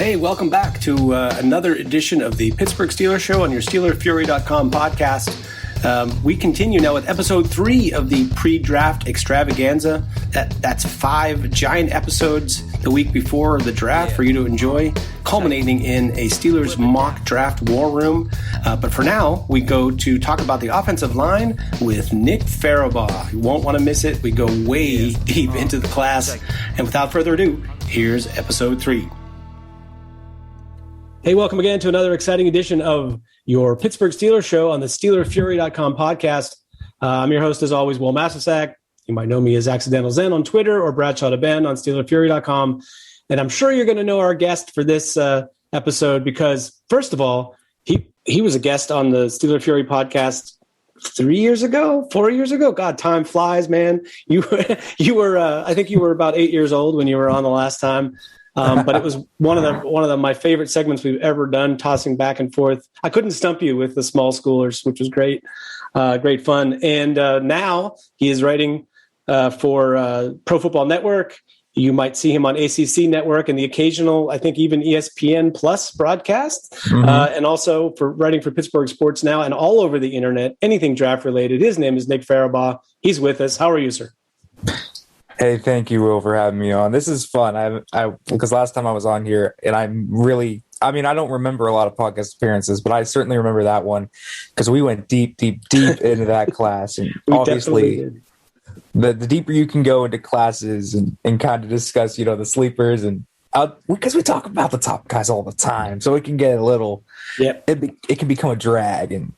Hey, welcome back to another edition of the Pittsburgh Steelers Show on your SteelerFury.com podcast. We continue now with episode 3 of the PreDraft Extravaganza. That's 5 giant episodes the week before the draft for you to enjoy, culminating in a Steelers mock draft war room. But for now, we go to talk about the offensive line with Nick Farabaugh. You won't want to miss it. We go way deep into the class. And without further ado, here's episode 3. Hey, welcome again to another exciting edition of your Pittsburgh Steelers Show on the SteelerFury.com podcast. I'm your host, as always, Wil Masisak. You might know me as Accidental Zen on Twitter or Bradshaw to Ben on SteelerFury.com. And I'm sure you're going to know our guest for this episode because, first of all, he was a guest on the Steeler Fury podcast 4 years ago. God, time flies, man. You were I think you were about 8 years old when you were on the last time. But it was one of my favorite segments we've ever done, tossing back and forth. I couldn't stump you with the small schoolers, which was great, great fun. And now he is writing for Pro Football Network. You might see him on ACC Network and the occasional, I think, even ESPN Plus broadcast, and also for writing for Pittsburgh Sports Now and all over the internet, anything draft related. His name is Nick Farabaugh. He's with us. How are you, sir? Hey, thank you, Will, for having me on. This is fun. Because last time I was on here, and I don't remember a lot of podcast appearances, but I certainly remember that one because we went deep into that class. And obviously, the deeper you can go into classes and kind of discuss, the sleepers and because we talk about the top guys all the time, so it can get a little, it can become a drag. And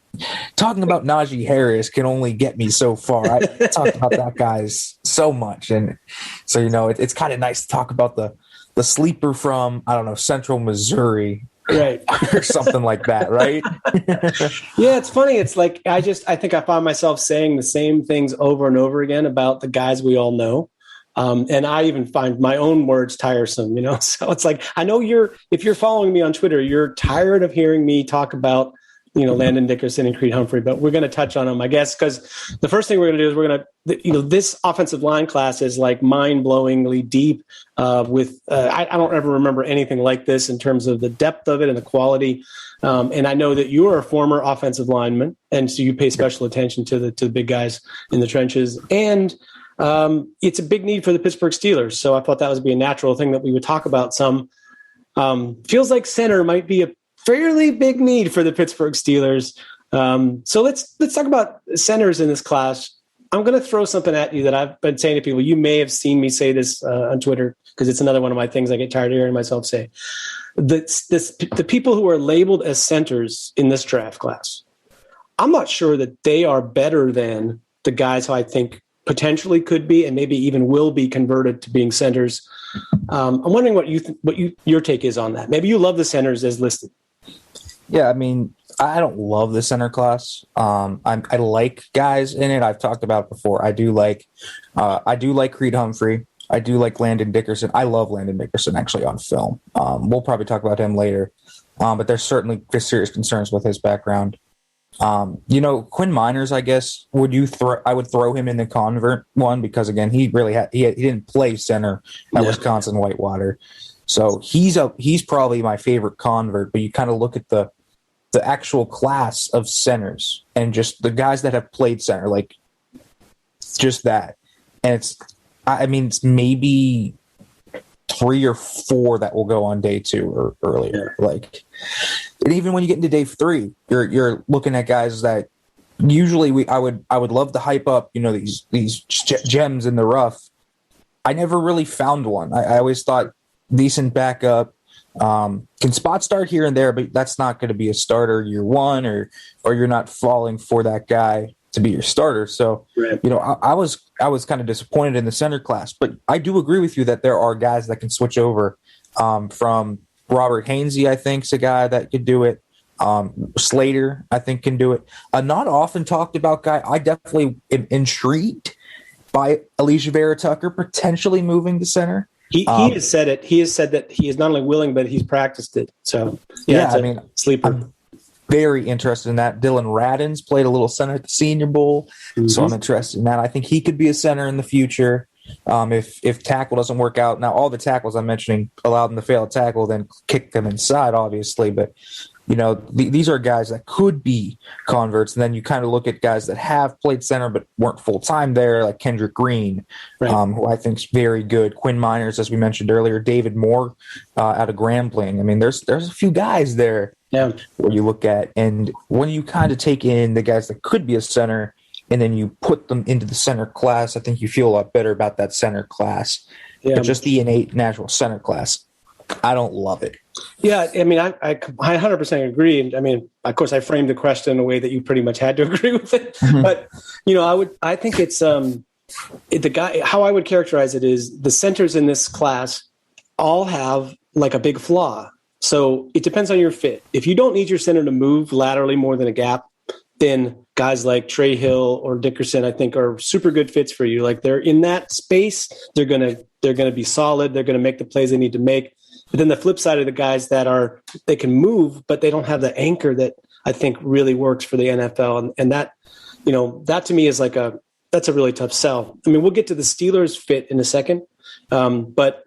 talking about Najee Harris can only get me so far. I talked about that guys so much, and so it's kind of nice to talk about the sleeper from Central Missouri, right, or something like that, right? Yeah, it's funny. It's like I think I find myself saying the same things over and over again about the guys we all know. And I even find my own words tiresome, so it's like, I know if you're following me on Twitter, you're tired of hearing me talk about, Landon Dickerson and Creed Humphrey, but we're going to touch on them, I guess, because the first thing we're going to do is we're going to, this offensive line class is like mind-blowingly deep I don't ever remember anything like this in terms of the depth of it and the quality. And I know that you are a former offensive lineman, and so you pay special attention to the big guys in the trenches. And it's a big need for the Pittsburgh Steelers. So I thought that would be a natural thing that we would talk about some. Feels like center might be a fairly big need for the Pittsburgh Steelers. So let's talk about centers in this class. I'm going to throw something at you that I've been saying to people. You may have seen me say this on Twitter because it's another one of my things I get tired of hearing myself say. The people who are labeled as centers in this draft class, I'm not sure that they are better than the guys who I think potentially could be and maybe even will be converted to being centers. I'm wondering what your take is on that. Maybe you love the centers as listed. Yeah, I don't love the center class. I like guys in it. I've talked about it before. I do like Creed Humphrey. I do like Landon Dickerson. I love Landon Dickerson actually on film. We'll probably talk about him later. But there's certainly serious concerns with his background. Quinn Miners, I guess, I would throw him in the convert one because again, he didn't play center at Wisconsin Whitewater. So he's probably my favorite convert, but you kind of look at the actual class of centers and just the guys that have played center, like just that. And it's maybe 3 or 4 that will go on day 2 or earlier. And even when you get into day 3, you're looking at guys that usually I would love to hype up, these gems in the rough. I never really found one. I always thought decent backup, can spot start here and there, but that's not going to be a starter year 1 or you're not falling for that guy to be your starter. So, right. I was kind of disappointed in the center class, but I do agree with you that there are guys that can switch over from Robert Hainesy, I think, is a guy that could do it. Slater, I think, can do it. A not often talked about guy, I definitely am intrigued by Alicia Vera Tucker potentially moving to center. He has said it. He has said that he is not only willing, but he's practiced it. So, sleeper. I'm very interested in that. Dylan Radins played a little center at the Senior Bowl, so I'm interested in that. I think he could be a center in the future. If tackle doesn't work out, now all the tackles I'm mentioning allow them to fail a tackle, then kick them inside, obviously. But these are guys that could be converts. And then you kind of look at guys that have played center but weren't full time there, like Kendrick Green, right. Who I think is very good. Quinn Miners, as we mentioned earlier, David Moore out of Grambling. I mean, there's a few guys there where you look at, and when you kind of take in the guys that could be a center, and then you put them into the center class, I think you feel a lot better about that center class. Yeah. But just the innate natural center class, I don't love it. Yeah, I mean, I 100% agree. And I mean, of course, I framed the question in a way that you pretty much had to agree with it. Mm-hmm. But I think it's the guy. How I would characterize it is the centers in this class all have like a big flaw. So it depends on your fit. If you don't need your center to move laterally more than a gap, then guys like Trey Hill or Dickerson, I think, are super good fits for you. Like, they're in that space, they're gonna be solid. They're gonna make the plays they need to make. But then the flip side of the guys they can move, but they don't have the anchor that I think really works for the NFL. And that, that to me is that's a really tough sell. I mean, we'll get to the Steelers fit in a second. But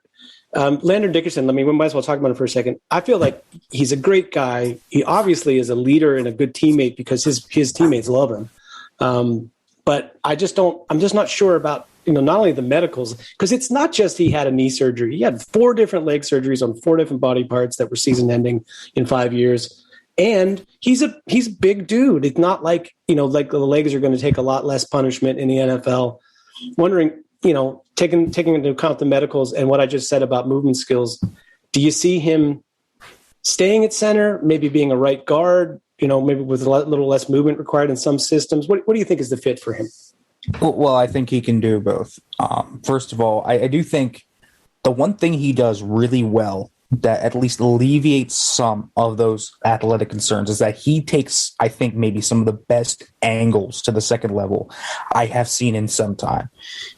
Landon Dickerson, I mean, we might as well talk about him for a second. I feel like he's a great guy. He obviously is a leader and a good teammate because his teammates love him. But I'm just not sure about, not only the medicals, because it's not just he had a knee surgery. He had 4 different leg surgeries on 4 different body parts that were season ending in 5 years. And he's a big dude. It's not like, like the legs are going to take a lot less punishment in the NFL. Wondering, taking into account the medicals and what I just said about movement skills, do you see him staying at center, maybe being a right guard, maybe with a little less movement required in some systems? What do you think is the fit for him? Well, I think he can do both. First of all, I do think the one thing he does really well that at least alleviates some of those athletic concerns is that he takes, I think, maybe some of the best angles to the second level I have seen in some time.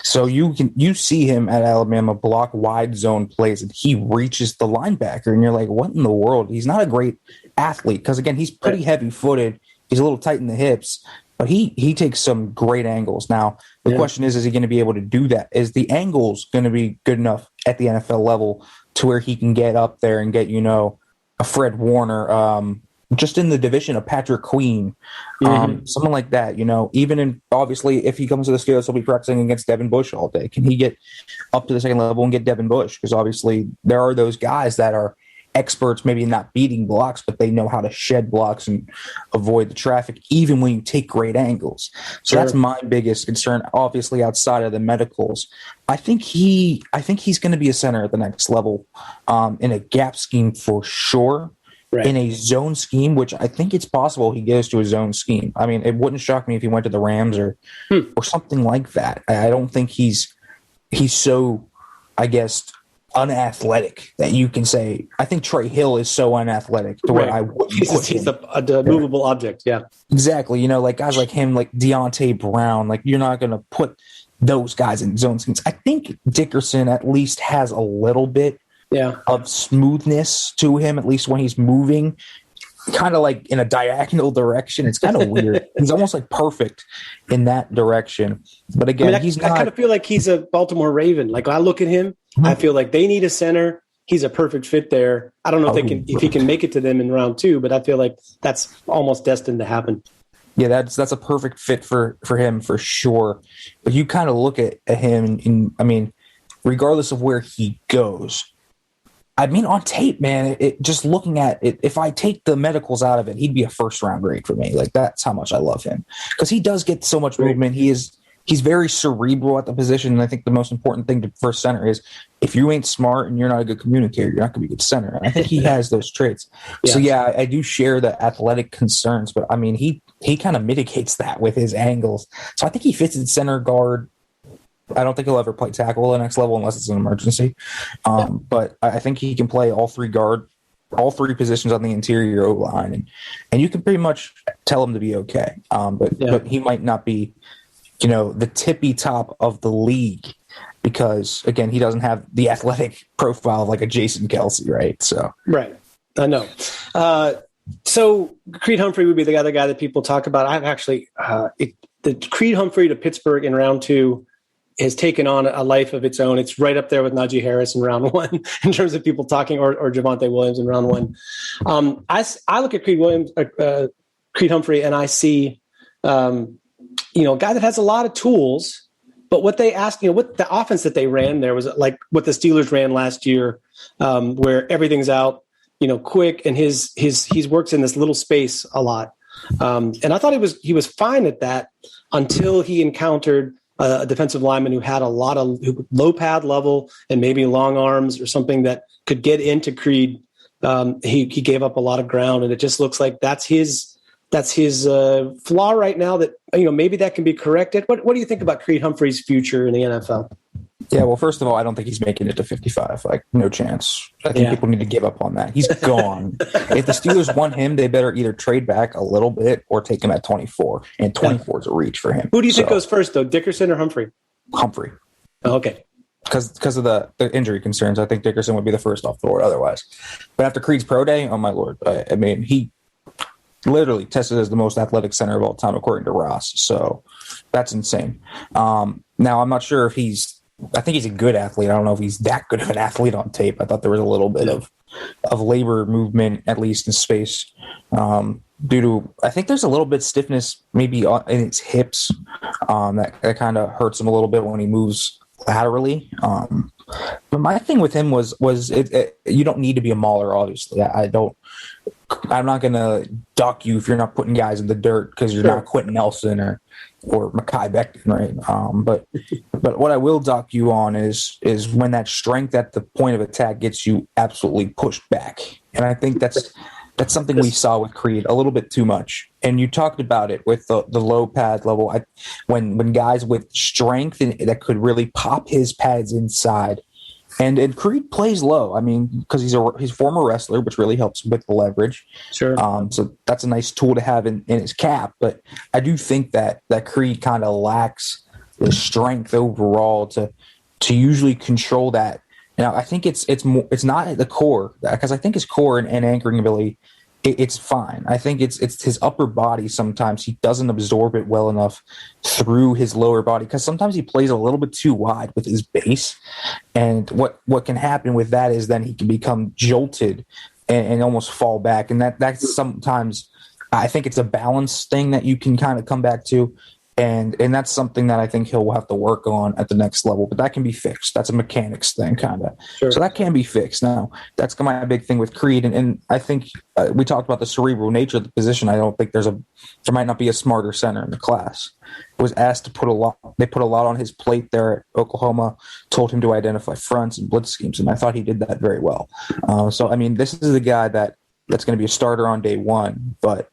So you see him at Alabama block wide zone plays, and he reaches the linebacker, and you're like, what in the world? He's not a great athlete because, again, he's pretty heavy-footed. He's a little tight in the hips. But he takes some great angles. Now, the question is he going to be able to do that? Is the angles going to be good enough at the NFL level to where he can get up there and get, a Fred Warner, just in the division of Patrick Queen, something like that, even in, obviously, if he comes to the Steelers, he'll be practicing against Devin Bush all day. Can he get up to the second level and get Devin Bush? Because obviously there are those guys that are experts, maybe not beating blocks, but they know how to shed blocks and avoid the traffic, even when you take great angles. So that's my biggest concern, obviously, outside of the medicals. I think he's going to be a center at the next level, in a gap scheme for sure. Right. In a zone scheme, which I think it's possible he goes to a zone scheme. I mean, it wouldn't shock me if he went to the Rams or something like that. I don't think he's so, I guess, unathletic that you can say. I think Trey Hill is so unathletic to where I wouldn't he's a movable object. Yeah, exactly. Like guys like him, like Deontay Brown, like you're not going to put those guys in zone schemes. I think Dickerson at least has a little bit of smoothness to him, at least when he's moving, kind of like in a diagonal direction. It's kind of weird. He's almost like perfect in that direction. But again, he's not. I kind of feel like he's a Baltimore Raven. Like, I look at him, I feel like they need a center. He's a perfect fit there. I don't know if he can make it to them in round 2, but I feel like that's almost destined to happen. Yeah, that's a perfect fit for him for sure. But you kind of look at him, and I mean, regardless of where he goes, I mean, on tape, man, just looking at it, if I take the medicals out of it, he'd be a first-round grade for me. Like, that's how much I love him. Because he does get so much movement. He's very cerebral at the position, and I think the most important thing for center is if you ain't smart and you're not a good communicator, you're not going to be a good center. And I think he has those traits. Yeah. So, yeah, I do share the athletic concerns, but, I mean, he kind of mitigates that with his angles. So I think he fits at center guard. I don't think he'll ever play tackle at the next level unless it's an emergency. But I think he can play all three positions on the interior O-line, and you can pretty much tell him to be okay. But he might not be, the tippy top of the league because, again, he doesn't have the athletic profile of like a Jason Kelce, right? So right, I know. So Creed Humphrey would be the other guy that people talk about. I've actually the Creed Humphrey to Pittsburgh in round 2. has taken on a life of its own. It's right up there with Najee Harris in round 1 in terms of people talking, or Javonte Williams in round 1. I look at Creed Humphrey, and I see, a guy that has a lot of tools, but what they asked, what the offense that they ran there was like what the Steelers ran last year, where everything's out, quick, and he works in this little space a lot. And I thought he was fine at that until he encountered a defensive lineman who had a lot of low pad level and maybe long arms or something that could get into Creed. He gave up a lot of ground, and it just looks like that's his flaw right now. That maybe that can be corrected. What do you think about Creed Humphrey's future in the NFL? Yeah, well, first of all, I don't think he's making it to 55. Like, no chance. I think people need to give up on that. He's gone. If the Steelers want him, they better either trade back a little bit or take him at 24. And 24 is a reach for him. Who do you think goes first, though, Dickerson or Humphrey? Humphrey. Oh, okay. Because of the injury concerns, I think Dickerson would be the first off the board otherwise. But after Creed's pro day, oh, my Lord. I mean, he literally tested as the most athletic center of all time, according to Ross. So that's insane. Now, I'm not sure if I think he's a good athlete. I don't know if he's that good of an athlete on tape. I thought there was a little bit of labor movement, at least in space, due to, I think there's a little bit stiffness maybe in his hips that kind of hurts him a little bit when he moves laterally. But my thing with him was you don't need to be a mauler, obviously. I'm not going to duck you if you're not putting guys in the dirt because you're not Quentin Nelson or Mekhi Becton, right? But what I will duck you on is when that strength at the point of attack gets you absolutely pushed back. And I think that's something we saw with Creed a little bit too much. And you talked about it with the low pad level. When guys with strength that could really pop his pads inside. And Creed plays low. I mean, because he's a former wrestler, which really helps with the leverage. Sure. So that's a nice tool to have in his cap. But I do think that Creed kind of lacks the strength overall to usually control that. Now, I think it's not at the core, because I think his core and anchoring ability, it's fine. I think it's his upper body. Sometimes he doesn't absorb it well enough through his lower body, because sometimes he plays a little bit too wide with his base. And what can happen with that is then he can become jolted and almost fall back. And that's sometimes, I think it's a balance thing that you can kind of come back to. And that's something that I think he'll have to work on at the next level, but that can be fixed. That's a mechanics thing, kind of. Sure. So that can be fixed. Now, that's my big thing with Creed, and I think we talked about the cerebral nature of the position. I don't think there might not be a smarter center in the class. He was asked to put a lot. They put a lot on his plate there at Oklahoma. Told him to identify fronts and blitz schemes, and I thought he did that very well. So I mean, this is the guy that's going to be a starter on day one, but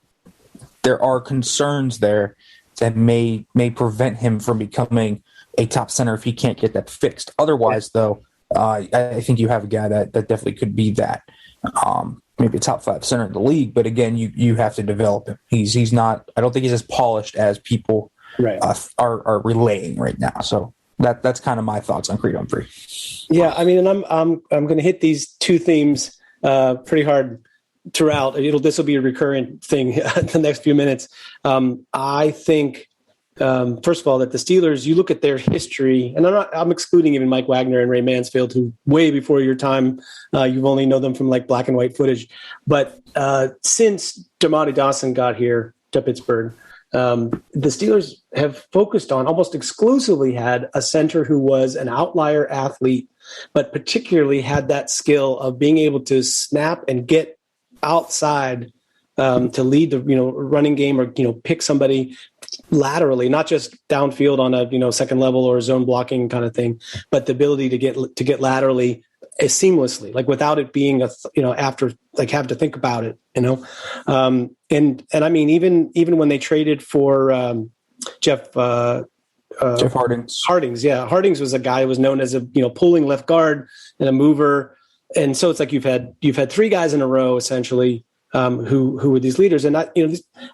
there are concerns there that may prevent him from becoming a top center if he can't get that fixed. Otherwise, though, I think you have a guy that definitely could be that. Maybe a top 5 center in the league, but again, you have to develop him. He's not. I don't think he's as polished as people are relaying right now. So that's kind of my thoughts on Creed Humphrey. Yeah, I mean, and I'm going to hit these two themes pretty hard throughout. This will be a recurrent thing the next few minutes. I think, first of all, that the Steelers, you look at their history, and I'm excluding even Mike Wagner and Ray Mansfield, who way before your time, you've only known them from like black and white footage. But since Dermontti Dawson got here to Pittsburgh, the Steelers have focused on, almost exclusively had a center who was an outlier athlete, but particularly had that skill of being able to snap and get outside to lead the running game, or pick somebody laterally, not just downfield on a second level or zone blocking kind of thing, but the ability to get laterally seamlessly, like without it being after like have to think about it, and I mean even when they traded for Jeff Hardings. Hardings was a guy who was known as a pulling left guard and a mover. And so it's like you've had 3 guys in a row essentially who were these leaders. And I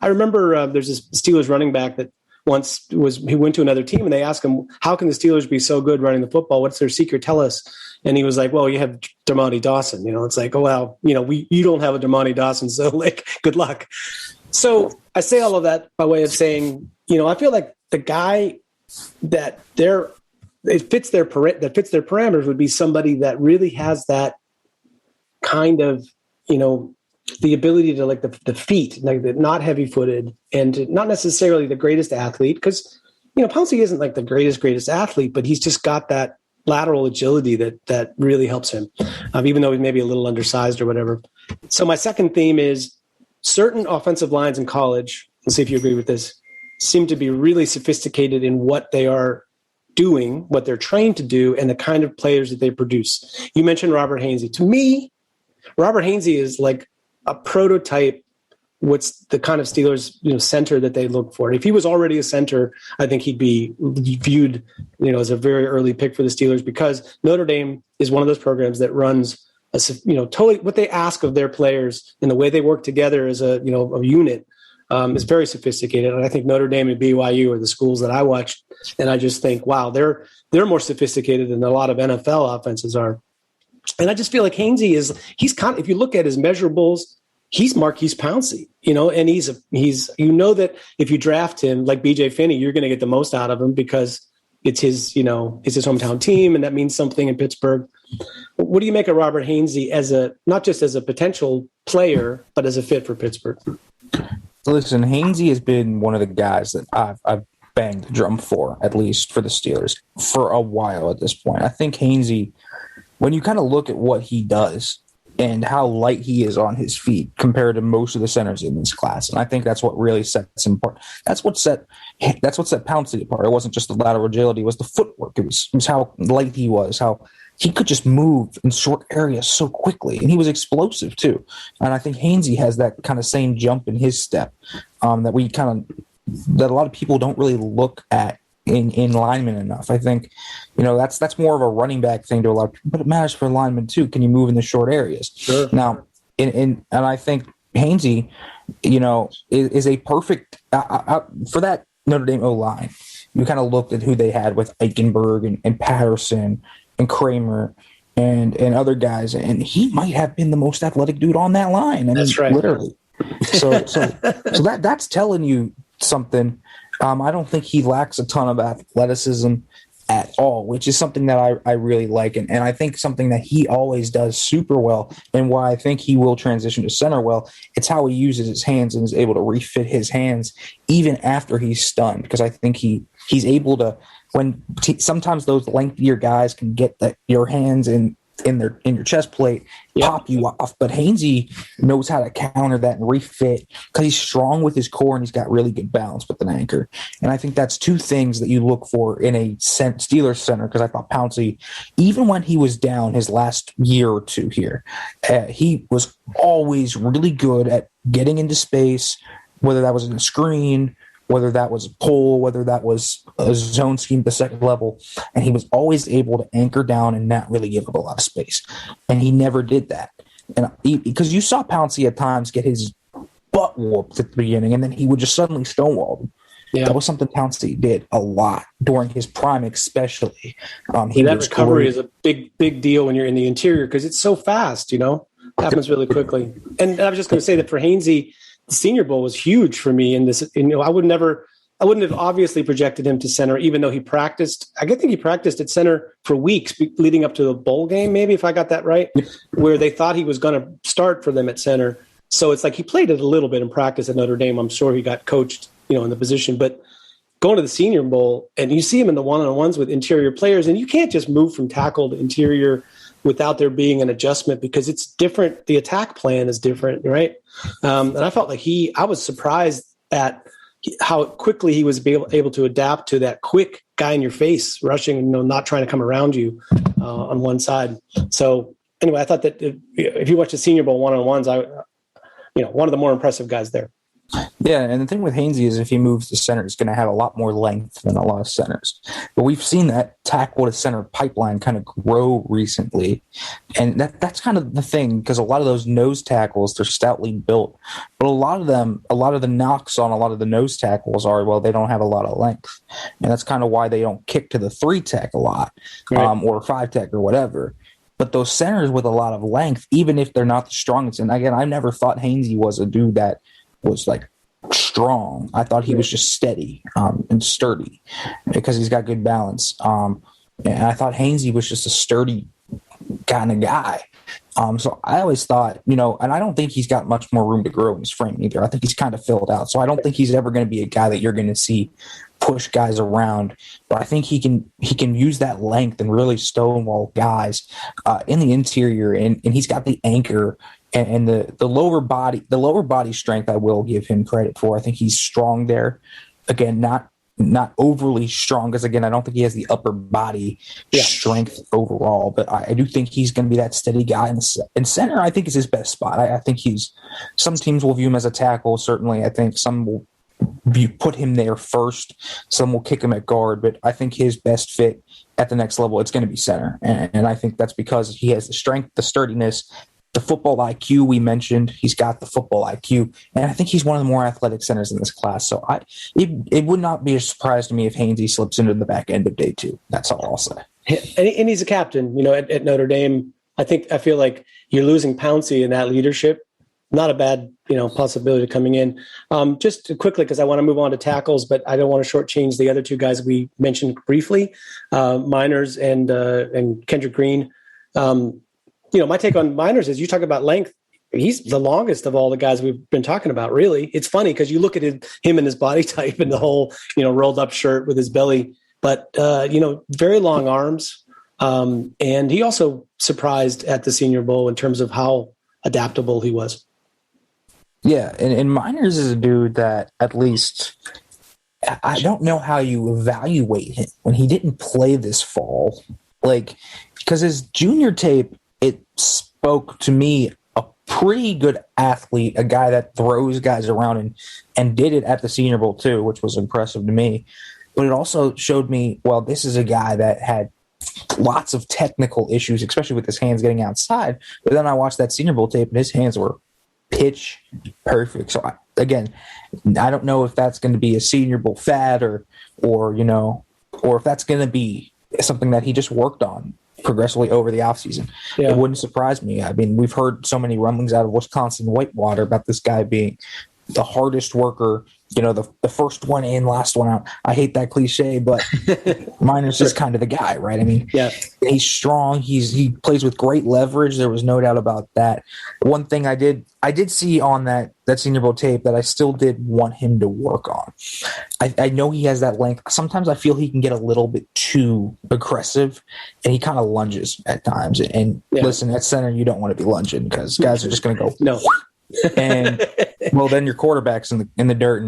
remember there's this Steelers running back that he went to another team, and they asked him, how can the Steelers be so good running the football? What's their secret? Tell us. And he was like, well, you have Dermontti Dawson. It's like, oh well, you don't have a Dermontti Dawson, so like good luck. So I say all of that by way of saying, I feel like the guy that it fits their parameters would be somebody that really has that kind of, the ability to like the feet, like not heavy footed and not necessarily the greatest athlete. Because, Pouncey isn't like the greatest athlete, but he's just got that lateral agility that really helps him, even though he's maybe a little undersized or whatever. So my second theme is certain offensive lines in college, let's see if you agree with this, seem to be really sophisticated in what they are doing, what they're trained to do, and the kind of players that they produce. You mentioned Robert Hainesy. To me, Robert Hainesy is like a prototype. What's the kind of Steelers, center that they look for? If he was already a center, I think he'd be viewed, as a very early pick for the Steelers, because Notre Dame is one of those programs that runs totally what they ask of their players and the way they work together as a unit is very sophisticated. And I think Notre Dame and BYU are the schools that I watched, and I just think, wow, they're more sophisticated than a lot of NFL offenses are. And I just feel like Hainesy he's kind of, if you look at his measurables, he's Marquise Pouncey, and he's that if you draft him like BJ Finney, you're going to get the most out of him because it's his hometown team, and that means something in Pittsburgh. What do you make of Robert Hainesy not just as a potential player, but as a fit for Pittsburgh? Listen, Hainesy has been one of the guys that I've banged the drum for, at least for the Steelers, for a while at this point. I think Hainesy, when you kind of look at what he does and how light he is on his feet compared to most of the centers in this class, and I think that's what really sets him apart. That's what set Pouncey apart. It wasn't just the lateral agility; it was the footwork. It was how light he was, how he could just move in short areas so quickly, and he was explosive too. And I think Hainesy has that kind of same jump in his step that a lot of people don't really look at in linemen enough. I think, that's more of a running back thing to a lot of people, but it matters for linemen too. Can you move in the short areas? Sure. Now, and I think Hainesy, is a perfect for that Notre Dame O-line. You kind of looked at who they had with Eichenberg and Patterson and Kramer and other guys, and he might have been the most athletic dude on that line. That's right. Literally. So that's telling you something. I don't think he lacks a ton of athleticism at all, which is something that I really like. And I think something that he always does super well, and why I think he will transition to center well, it's how he uses his hands and is able to refit his hands even after he's stunned. Because I think he's able to, sometimes those lengthier guys can get your hands in your chest plate, pop you off. But Hainesy knows how to counter that and refit because he's strong with his core and he's got really good balance with an anchor. And I think that's two things that you look for in a Steelers center, because I thought Pouncey, even when he was down his last year or two here, he was always really good at getting into space, whether that was in a screen, whether that was a pull, whether that was a zone scheme at the second level. And he was always able to anchor down and not really give up a lot of space. And he never did that. And because you saw Pouncey at times get his butt whooped at the beginning, and then he would just suddenly stonewall them. Yeah. That was something Pouncey did a lot during his prime, especially. That recovery is a big deal when you're in the interior because it's so fast, it happens really quickly. And I was just going to say that for Hainesy, the Senior Bowl was huge for me in this. I wouldn't have obviously projected him to center, even though he practiced. I think he practiced at center for weeks leading up to the bowl game, maybe, if I got that right, where they thought he was going to start for them at center. So it's like he played it a little bit in practice at Notre Dame. I'm sure he got coached, in the position. But going to the Senior Bowl, and you see him in the one-on-ones with interior players, and you can't just move from tackle to interior without there being an adjustment because it's different. The attack plan is different, right? And I felt like I was surprised at how quickly he was able to adapt to that quick guy in your face rushing, not trying to come around you on one side. So anyway, I thought that if you watch the Senior Bowl one-on-ones, one of the more impressive guys there. Yeah, and the thing with Hainesy is if he moves to center, he's going to have a lot more length than a lot of centers. But we've seen that tackle to center pipeline kind of grow recently. And that's kind of the thing, because a lot of those nose tackles, they're stoutly built. But a lot of the knocks on a lot of the nose tackles are, well, they don't have a lot of length. And that's kind of why they don't kick to the 3-tech a lot, right. Or 5-tech or whatever. But those centers with a lot of length, even if they're not the strongest, and again, I never thought Hainesy was a dude that was like strong. I thought he was just steady and sturdy because he's got good balance. And I thought Hainesy was just a sturdy kind of guy. So I always thought, and I don't think he's got much more room to grow in his frame either. I think he's kind of filled out. So I don't think he's ever going to be a guy that you're going to see push guys around. But I think he can use that length and really stonewall guys in the interior. And he's got the anchor and the lower body strength. I will give him credit for. I think he's strong there. Again, not overly strong, because again, I don't think he has the upper body strength overall, but I do think he's going to be that steady guy in center. I think is his best spot. I think some teams will view him as a tackle. Certainly, I think some will put him there first. Some will kick him at guard, but I think his best fit at the next level, it's going to be center. And I think that's because he has the strength, the sturdiness, the football IQ we mentioned. He's got the football IQ, and I think he's one of the more athletic centers in this class. So it would not be a surprise to me if Hainesy slips into the back end of day 2. That's all I'll say. And he's a captain, at Notre Dame. I feel like you're losing Pouncey in that leadership. Not a bad, possibility coming in. Just quickly, because I want to move on to tackles, but I don't want to shortchange the other two guys we mentioned briefly, Miners and Kendrick Green. My take on Miners is, you talk about length. He's the longest of all the guys we've been talking about, really. It's funny because you look at him and his body type and the whole, rolled up shirt with his belly, but, very long arms. And he also surprised at the Senior Bowl in terms of how adaptable he was. Yeah. And Miners is a dude that, at least, I don't know how you evaluate him when he didn't play this fall. Because his junior tape, it spoke to me a pretty good athlete, a guy that throws guys around and did it at the Senior Bowl too, which was impressive to me. But it also showed me, well, this is a guy that had lots of technical issues, especially with his hands getting outside. But then I watched that Senior Bowl tape and his hands were pitch perfect. So again, I don't know if that's going to be a Senior Bowl fad or if that's going to be something that he just worked on progressively over the offseason. Yeah. It wouldn't surprise me. I mean, we've heard so many rumblings out of Wisconsin Whitewater about this guy being the hardest worker, the first one in, last one out. I hate that cliche, but Miners is kind of the guy, right? I mean, he's strong. He plays with great leverage. There was no doubt about that. One thing I did see on that Senior Bowl tape that I still did want him to work on. I know he has that length. Sometimes I feel he can get a little bit too aggressive, and he kind of lunges at times. And listen, at center, you don't want to be lunging because guys are just going to go no. And well, then your quarterback's in the dirt,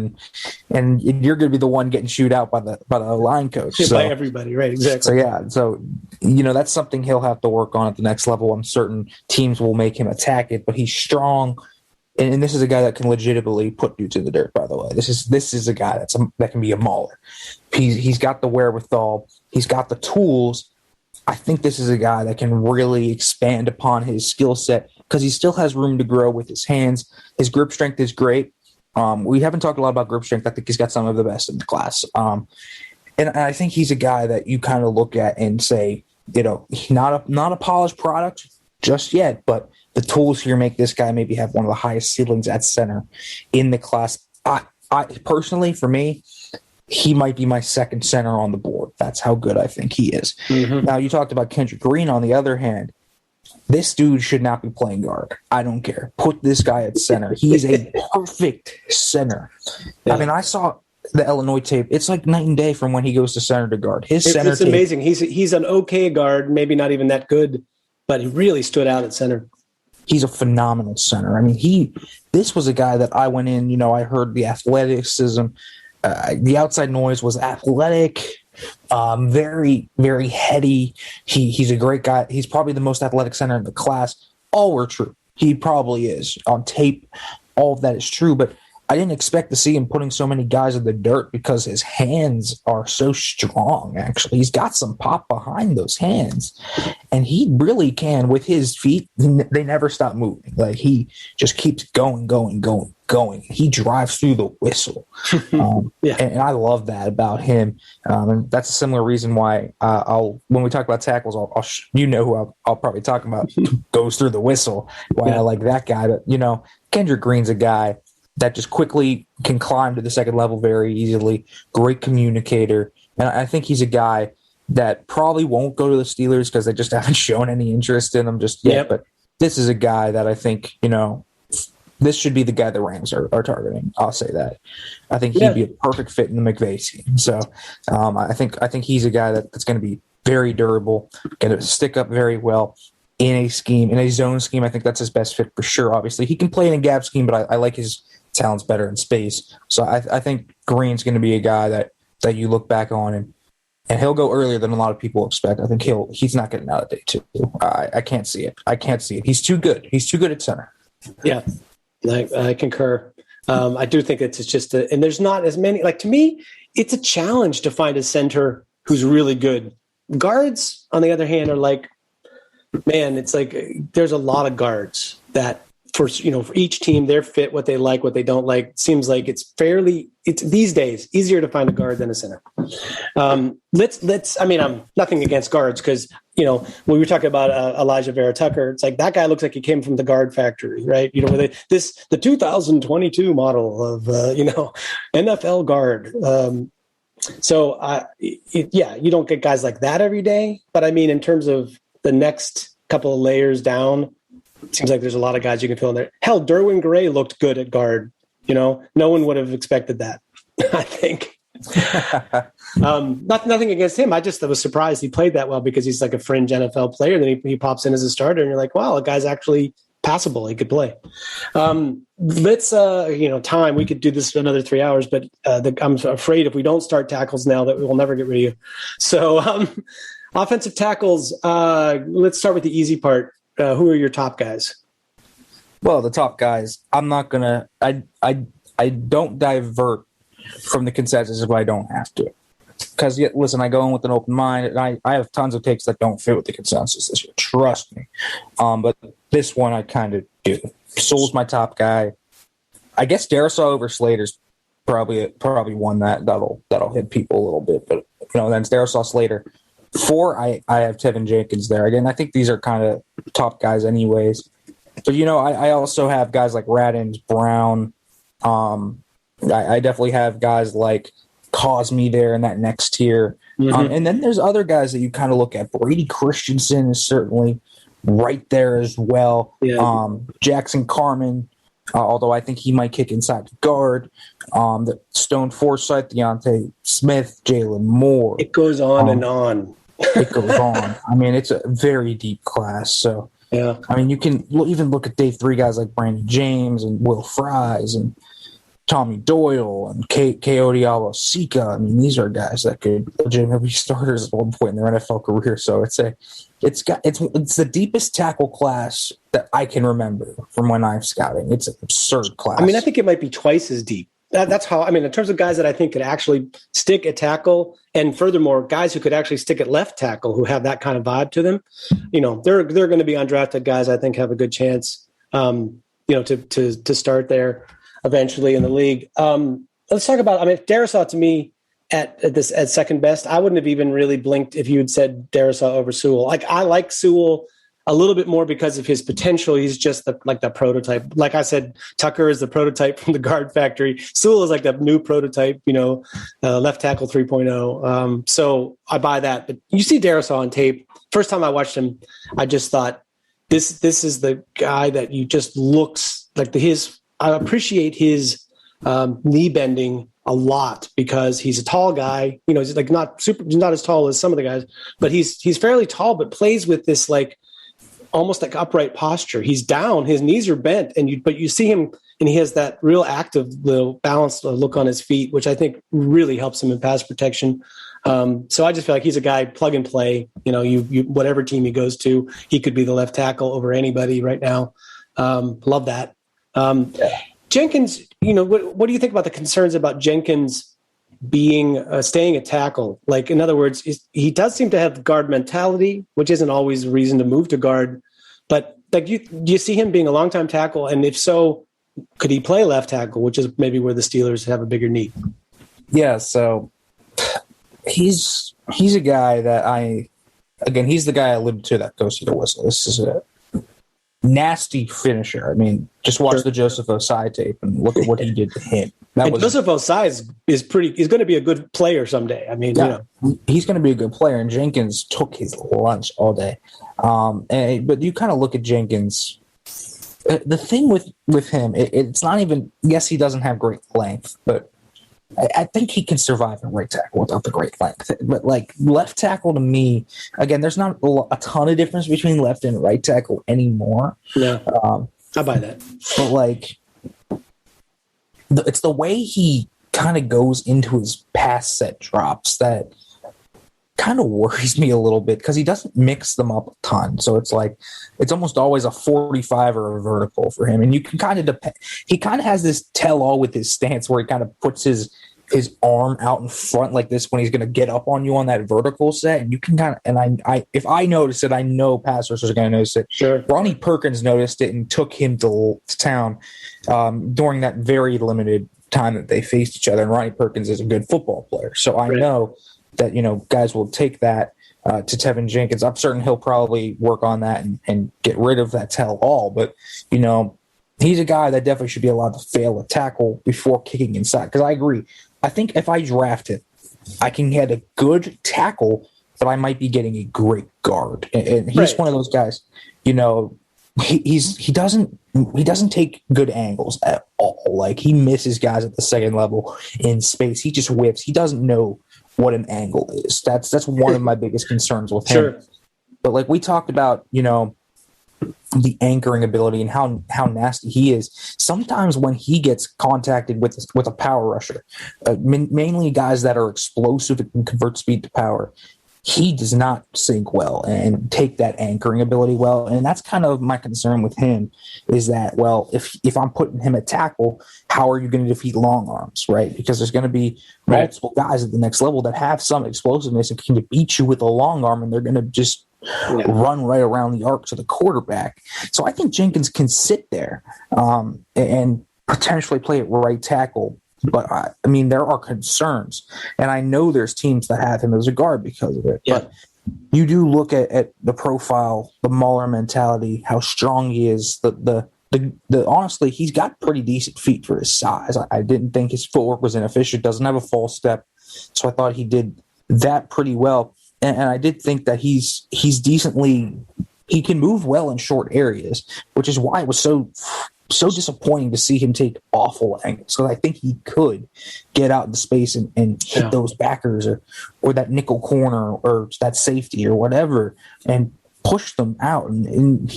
and you're going to be the one getting chewed out by the line coach. By everybody, right? Exactly. So that's something he'll have to work on at the next level. I'm certain teams will make him attack it, but he's strong, and this is a guy that can legitimately put dudes in the dirt. By the way, this is a guy that can be a mauler. He's got the wherewithal. He's got the tools. I think this is a guy that can really expand upon his skill set because he still has room to grow with his hands. His grip strength is great. We haven't talked a lot about grip strength. I think he's got some of the best in the class. And I think he's a guy that you kind of look at and say, not a polished product just yet, but the tools here make this guy maybe have one of the highest ceilings at center in the class. I personally, for me, he might be my second center on the board. That's how good I think he is. Mm-hmm. Now, you talked about Kendrick Green, on the other hand. This dude should not be playing guard. I don't care. Put this guy at center. He is a perfect center. Yeah. I mean, I saw the Illinois tape. It's like night and day from when he goes to center to guard. It's amazing. He's an okay guard, maybe not even that good, but he really stood out at center. He's a phenomenal center. I mean, this was a guy that I went in, I heard the athleticism. The outside noise was athletic, very, very heady. He's a great guy. He's probably the most athletic center in the class. All were true. He probably is. On tape, all of that is true. But I didn't expect to see him putting so many guys in the dirt because his hands are so strong, actually. He's got some pop behind those hands. And he really can, with his feet, they never stop moving. Like, he just keeps going. He drives through the whistle. And I love that about him. And that's a similar reason why when we talk about tackles, who I'll probably talk about goes through the whistle, why I like that guy. But, Kendrick Green's a guy that just quickly can climb to the second level very easily. Great communicator. And I think he's a guy that probably won't go to the Steelers because they just haven't shown any interest in him just yet. Yep. But this is a guy that I think, this should be the guy the Rams are targeting. I'll say that. I think he'd be a perfect fit in the McVay scheme. So I think he's a guy that's going to be very durable, going to stick up very well in a scheme, in a zone scheme. I think that's his best fit for sure. Obviously, he can play in a gap scheme, but I like his talents better in space. So I think Green's going to be a guy that you look back on and he'll go earlier than a lot of people expect. I think he's not getting out of day two. I can't see it. He's too good. He's too good at center. Yeah. I concur. I do think it's just and there's not as many. Like, to me, it's a challenge to find a center who's really good. Guards, on the other hand, are like, man, it's like there's a lot of guards that for each team, they're fit, what they like, what they don't like. Seems like it's these days easier to find a guard than a center. I'm nothing against guards because, when we were talking about Elijah Vera Tucker, it's like that guy looks like he came from the guard factory, right? The 2022 model of, NFL guard. You don't get guys like that every day. But I mean, in terms of the next couple of layers down, it seems like there's a lot of guys you can fill in there. Hell, Derwin Gray looked good at guard. No one would have expected that, I think. Nothing against him. I was surprised he played that well because he's like a fringe NFL player. Then he pops in as a starter, and you're like, wow, the guy's actually passable. He could play. Let's time. We could do this for another 3 hours, but I'm afraid if we don't start tackles now that we will never get rid of you. So offensive tackles. Let's start with the easy part. Who are your top guys? Well, the top guys, I'm not gonna. I don't divert from the consensus if I don't have to. Because listen, I go in with an open mind, and I have tons of takes that don't fit with the consensus this year. Trust me. But this one I kind of do. Sewell's my top guy. I guess Darrisaw over Slater's probably one that'll hit people a little bit, but then it's Darrisaw, Slater. 4, I have Tevin Jenkins there. Again, I think these are kind of top guys anyways. But, I also have guys like Radins, Brown. I definitely have guys like Cosme there in that next tier. Mm-hmm. And then there's other guys that you kind of look at. Brady Christensen is certainly right there as well. Yeah. Jackson Carmen, although I think he might kick inside the guard. The Stone Forsythe, Deontay Smith, Jaylen Moore. It goes on and on. It goes on. I mean, it's a very deep class. So, yeah. I mean, you can even look at day 3 guys like Brandon James and Will Fries and Tommy Doyle and Coyote Awosika. I mean, these are guys that could legitimately be starters at one point in their NFL career. So it's the deepest tackle class that I can remember from when I'm scouting. It's an absurd class. I mean, I think it might be twice as deep. That's how, I mean, in terms of guys that I think could actually stick at tackle, and furthermore, guys who could actually stick at left tackle who have that kind of vibe to them, they're going to be undrafted guys. I think have a good chance, to start there eventually in the league. Let's talk about, Darrisaw to me at second best, I wouldn't have even really blinked if you had said Darrisaw over Sewell. Like, I like Sewell a little bit more because of his potential. He's just the prototype. Like I said, Tucker is the prototype from the guard factory. Sewell is like the new prototype, left tackle 3.0. So I buy that. But you see Darrisaw on tape. First time I watched him, I just thought, this is the guy that you just looks like I appreciate his knee bending a lot because he's a tall guy. He's like not as tall as some of the guys, but he's fairly tall, but plays with this like almost like upright posture. He's down, his knees are bent, but you see him and he has that real active, little balanced look on his feet, which I think really helps him in pass protection. So I just feel like he's a guy plug and play. You whatever team he goes to, he could be the left tackle over anybody right now. Love that. Jenkins, what do you think about the concerns about Jenkins being staying a tackle? Like, in other words, he does seem to have guard mentality, which isn't always a reason to move to guard. But like, do you see him being a long-time tackle? And if so, could he play left tackle, which is maybe where the Steelers have a bigger need? Yeah, so he's a guy that he's the guy I alluded to that goes to the whistle. This is a nasty finisher. I mean, just watch the Joseph Osai tape and look at what he did to him. Joseph Osai is going to be a good player someday. I mean, he's going to be a good player, and Jenkins took his lunch all day. But you kind of look at Jenkins. The thing with him, it's not even. Yes, he doesn't have great length, but I think he can survive in right tackle without the great length. But like left tackle to me, again, there's not a ton of difference between left and right tackle anymore. Yeah, I buy that. But like, it's the way he kind of goes into his pass set drops that kind of worries me a little bit because he doesn't mix them up a ton. So it's like it's almost always a 45 or a vertical for him. And you can kind of he kind of has this tell all with his stance where he kind of puts his arm out in front like this when he's going to get up on you on that vertical set. And you can kind of, and I if I notice it, I know pass rushers are going to notice it. Sure. Ronnie Perkins noticed it and took him to town during that very limited time that they faced each other. And Ronnie Perkins is a good football player. So I know that, guys will take that to Tevin Jenkins. I'm certain he'll probably work on that and get rid of that tell all. But, he's a guy that definitely should be allowed to fail a tackle before kicking inside. Because I agree. I think if I draft him, I can get a good tackle, but I might be getting a great guard. And he's one of those guys, he doesn't take good angles at all. Like he misses guys at the second level in space. He just whips. He doesn't know what an angle is. That's one of my biggest concerns with him. Sure. But like we talked about, the anchoring ability and how nasty he is. Sometimes when he gets contacted with a power rusher, mainly guys that are explosive and can convert speed to power, he does not sync well and take that anchoring ability well. And that's kind of my concern with him is that, well, if I'm putting him at tackle, how are you going to defeat long arms, right? Because there's going to be multiple guys at the next level that have some explosiveness and can beat you with a long arm, and they're going to just run right around the arc to the quarterback. So I think Jenkins can sit there and potentially play at right tackle. But, there are concerns. And I know there's teams that have him as a guard because of it. Yeah. But you do look at the profile, the Mauler mentality, how strong he is. The honestly, he's got pretty decent feet for his size. I didn't think his footwork was inefficient. Doesn't have a false step. So I thought he did that pretty well. And I did think that he's decently – he can move well in short areas, which is why it was so disappointing to see him take awful angles. So I think he could get out into space and hit those backers or that nickel corner or that safety or whatever and push them out. And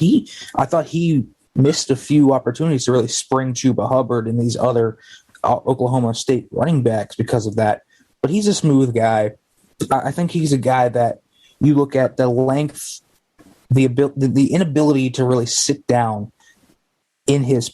I thought he missed a few opportunities to really spring Chuba Hubbard and these other Oklahoma State running backs because of that. But he's a smooth guy. I think he's a guy that you look at the length, the inability to really sit down in his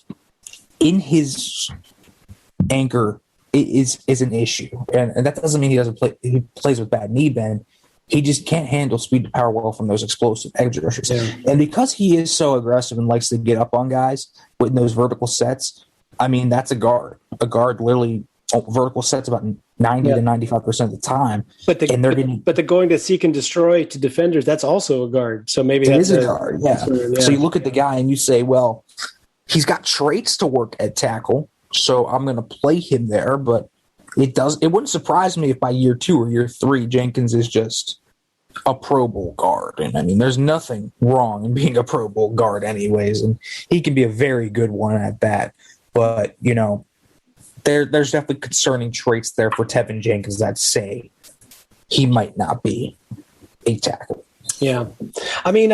anchor is an issue, and that doesn't mean he doesn't play. He plays with bad knee bend. He just can't handle speed to power well from those explosive edge rushers. Yeah. And because he is so aggressive and likes to get up on guys with those vertical sets, that's a guard. A guard literally vertical sets about 90 to 95% of the time. But they're going to seek and destroy to defenders. That's also a guard. So maybe that's a guard. Yeah. So you look at the guy and you say, well, he's got traits to work at tackle, so I'm going to play him there. But it wouldn't surprise me if by year 2 or year 3, Jenkins is just a Pro Bowl guard. And there's nothing wrong in being a Pro Bowl guard anyways, and he can be a very good one at that. But, there's definitely concerning traits there for Tevin Jenkins that say he might not be a tackle. Yeah. I feel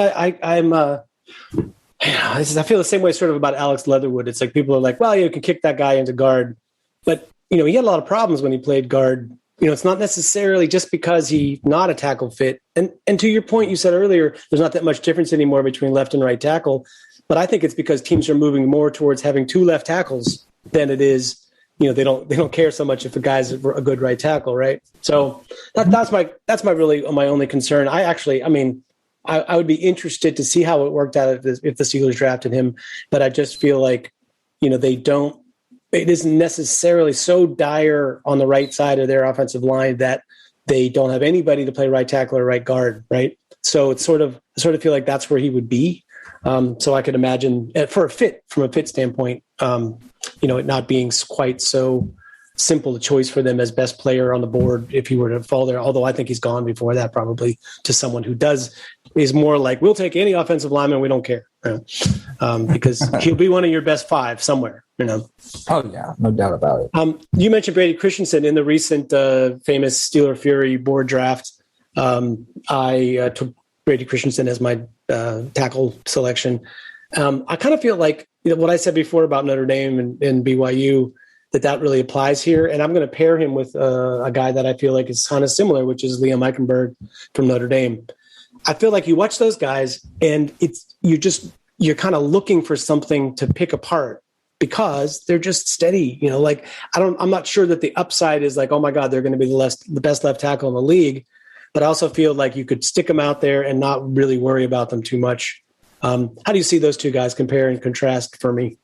the same way sort of about Alex Leatherwood. It's like people are like, well, you can kick that guy into guard. But, he had a lot of problems when he played guard. It's not necessarily just because he's not a tackle fit. And to your point, you said earlier, there's not that much difference anymore between left and right tackle. But I think it's because teams are moving more towards having 2 left tackles than it is, they don't care so much if the guy's a good right tackle, right? So that's my only concern. I would be interested to see how it worked out if the Steelers drafted him, but I just feel like, it isn't necessarily so dire on the right side of their offensive line that they don't have anybody to play right tackle or right guard, right? So it's sort of feel like that's where he would be. So I could imagine from a fit standpoint, it not being quite so simple a choice for them as best player on the board if he were to fall there. Although I think he's gone before that, probably to someone who is more like, we'll take any offensive lineman, we don't care, because he'll be one of your best 5 somewhere. Oh yeah, no doubt about it. You mentioned Brady Christensen in the recent famous Steeler Fury board draft. I took Brady Christensen as my tackle selection. I kind of feel like what I said before about Notre Dame and BYU, that really applies here. And I'm going to pair him with a guy that I feel like is kind of similar, which is Liam Eichenberg from Notre Dame. I feel like you watch those guys and you're kind of looking for something to pick apart because they're just steady. I'm not sure that the upside is like, oh my God, they're going to be the best left tackle in the league. But I also feel like you could stick them out there and not really worry about them too much. How do you see those two guys compare and contrast for me?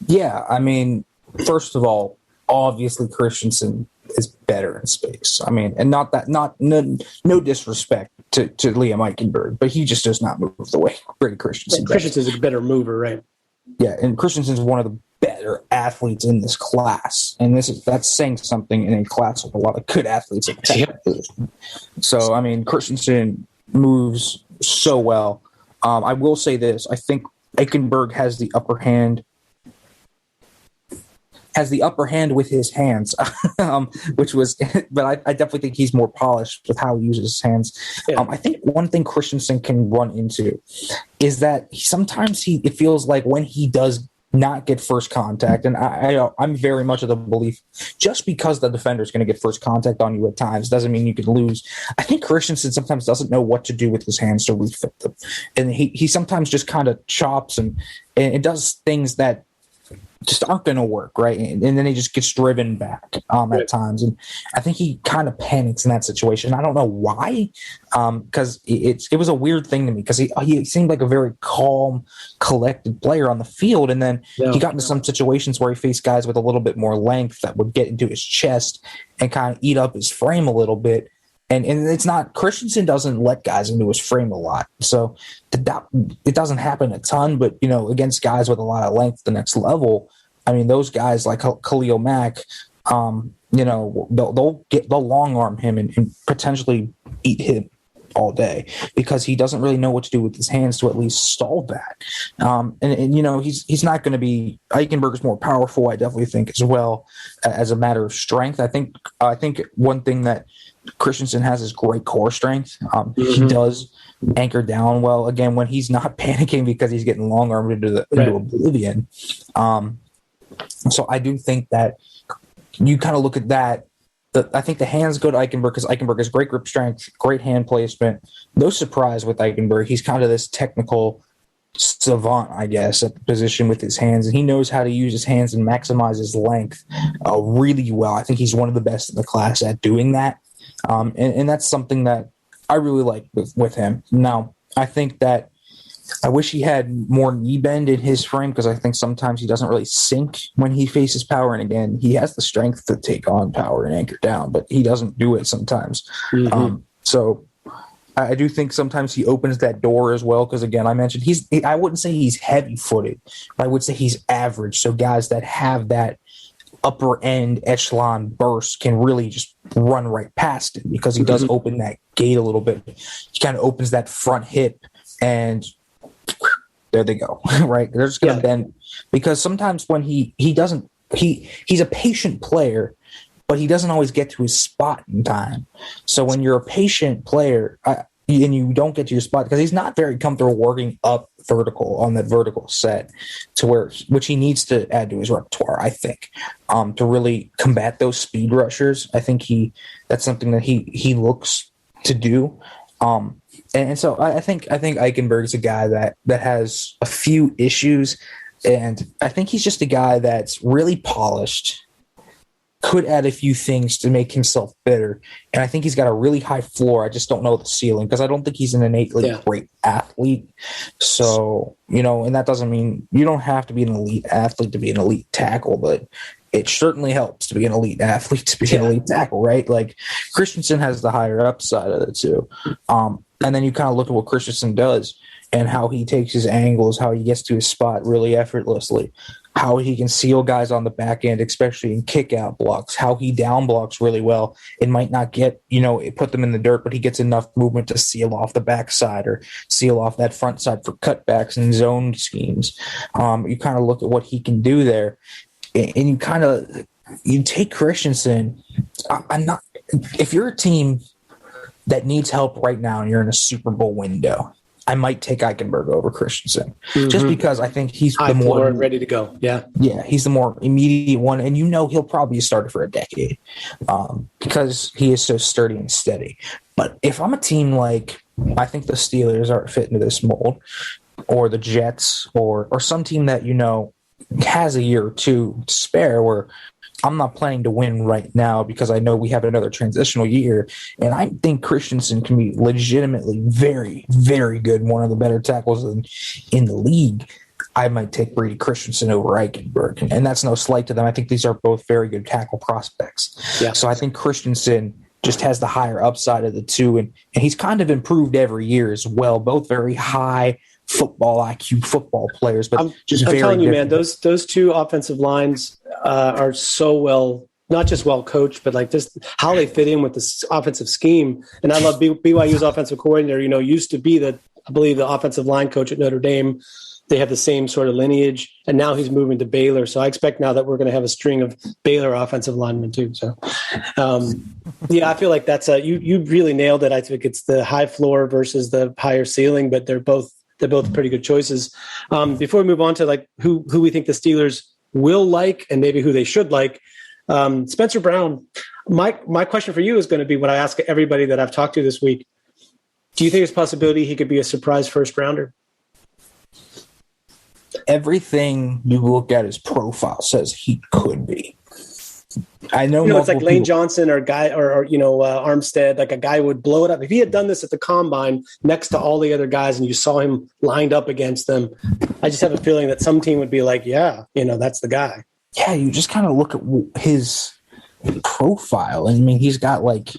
Yeah, I mean, first of all, obviously Christensen is better in space. I mean, and no disrespect to Liam Eichenberg, but he just does not move the way Brady Christensen does. Christensen's a better mover, right? Yeah, and Christensen's one of the better athletes in this class, and that's saying something in a class with a lot of good athletes at the position. So, I mean, Christensen moves so well. I will say this: I think Eichenberg has the upper hand with his hands, but I definitely think he's more polished with how he uses his hands. Yeah. I think one thing Christensen can run into is that sometimes it feels like when he does not get first contact, and I'm very much of the belief just because the defender is going to get first contact on you at times doesn't mean you can lose. I think Christensen sometimes doesn't know what to do with his hands to refit them, and he sometimes just kind of chops and does things that just aren't going to work, right? And then he just gets driven back at times. And I think he kind of panics in that situation. I don't know why, because it was a weird thing to me because he seemed like a very calm, collected player on the field. And then he got into some situations where he faced guys with a little bit more length that would get into his chest and kind of eat up his frame a little bit. And it's not, Christensen doesn't let guys into his frame a lot. So it doesn't happen a ton, but, against guys with a lot of length, the next level, I mean, those guys like Khalil Mack, they'll long arm him and potentially eat him all day because he doesn't really know what to do with his hands to at least stall that. He's not going to be, Eichenberg is more powerful, I definitely think, as well as a matter of strength. I think one thing that Christensen has is great core strength. He does anchor down well, again, when he's not panicking because he's getting long-armed into oblivion. So I do think that you kind of look at that. I think the hands go to Eichenberg because Eichenberg has great grip strength, great hand placement. No surprise with Eichenberg. He's kind of this technical savant, I guess, at the position with his hands. And he knows how to use his hands and maximize his length really well. I think he's one of the best in the class at doing that. And that's something that I really like with him. Now, I think that I wish he had more knee bend in his frame because I think sometimes he doesn't really sink when he faces power. And again, he has the strength to take on power and anchor down, but he doesn't do it sometimes. So I do think sometimes he opens that door as well because, again, I mentioned I wouldn't say he's heavy-footed, but I would say he's average. So guys that have that upper end echelon burst can really just run right past it because he does open that gate a little bit. He kind of opens that front hip and there they go, right? They're just going to bend because sometimes when he's a patient player, but he doesn't always get to his spot in time. So when you're a patient player and you don't get to your spot because he's not very comfortable working up vertical on that vertical set which he needs to add to his repertoire, I think, to really combat those speed rushers. I think that's something that he looks to do. And so I think Eichenberg is a guy that has a few issues, and I think he's just a guy that's really polished, could add a few things to make himself better, and I think he's got a really high floor. I just don't know the ceiling because I don't think he's an innately great athlete. So, and that doesn't mean you don't have to be an elite athlete to be an elite tackle, but it certainly helps to be an elite athlete to be an elite tackle, right? Like Christensen has the higher upside of the two. And then you kind of look at what Christensen does and how he takes his angles, how he gets to his spot really effortlessly. how he can seal guys on the back end, especially in kick-out blocks, how he down blocks really well. It might not get, put them in the dirt, but he gets enough movement to seal off the backside or seal off that front side for cutbacks and zone schemes. You kind of look at what he can do there, and you take Christensen. If you're a team that needs help right now and you're in a Super Bowl window, I might take Eichenberg over Christensen, just because I think he's the more ready to go. Yeah, he's the more immediate one, and he'll probably be started for a decade because he is so sturdy and steady. But if I'm a team like, I think the Steelers aren't fit into this mold, or the Jets, or some team that has a year or two to spare, where I'm not planning to win right now because I know we have another transitional year, and I think Christensen can be legitimately very, very good, one of the better tackles in the league. I might take Brady Christensen over Eichenberg, and that's no slight to them. I think these are both very good tackle prospects. Yeah. So I think Christensen just has the higher upside of the two, and he's kind of improved every year as well. Both very high football IQ football players, but I'm telling you, man, those two offensive lines are so well, not just well coached, but like just how they fit in with this offensive scheme. And I love BYU's offensive coordinator. Used to be I believe the offensive line coach at Notre Dame. They have the same sort of lineage, and now he's moving to Baylor. So I expect now that we're going to have a string of Baylor offensive linemen too. So, I feel like that's you really nailed it. I think it's the high floor versus the higher ceiling, but they're both pretty good choices. Before we move on to like who we think the Steelers will like and maybe who they should like, Spencer Brown, my question for you is going to be what I ask everybody that I've talked to this week. Do you think there's a possibility he could be a surprise first rounder? Everything you look at his profile says he could be. I know it's like Lane Johnson or Armstead, like a guy would blow it up. If he had done this at the combine next to all the other guys and you saw him lined up against them, I just have a feeling that some team would be like, that's the guy. Yeah, you just kind of look at his profile. I mean, he's got like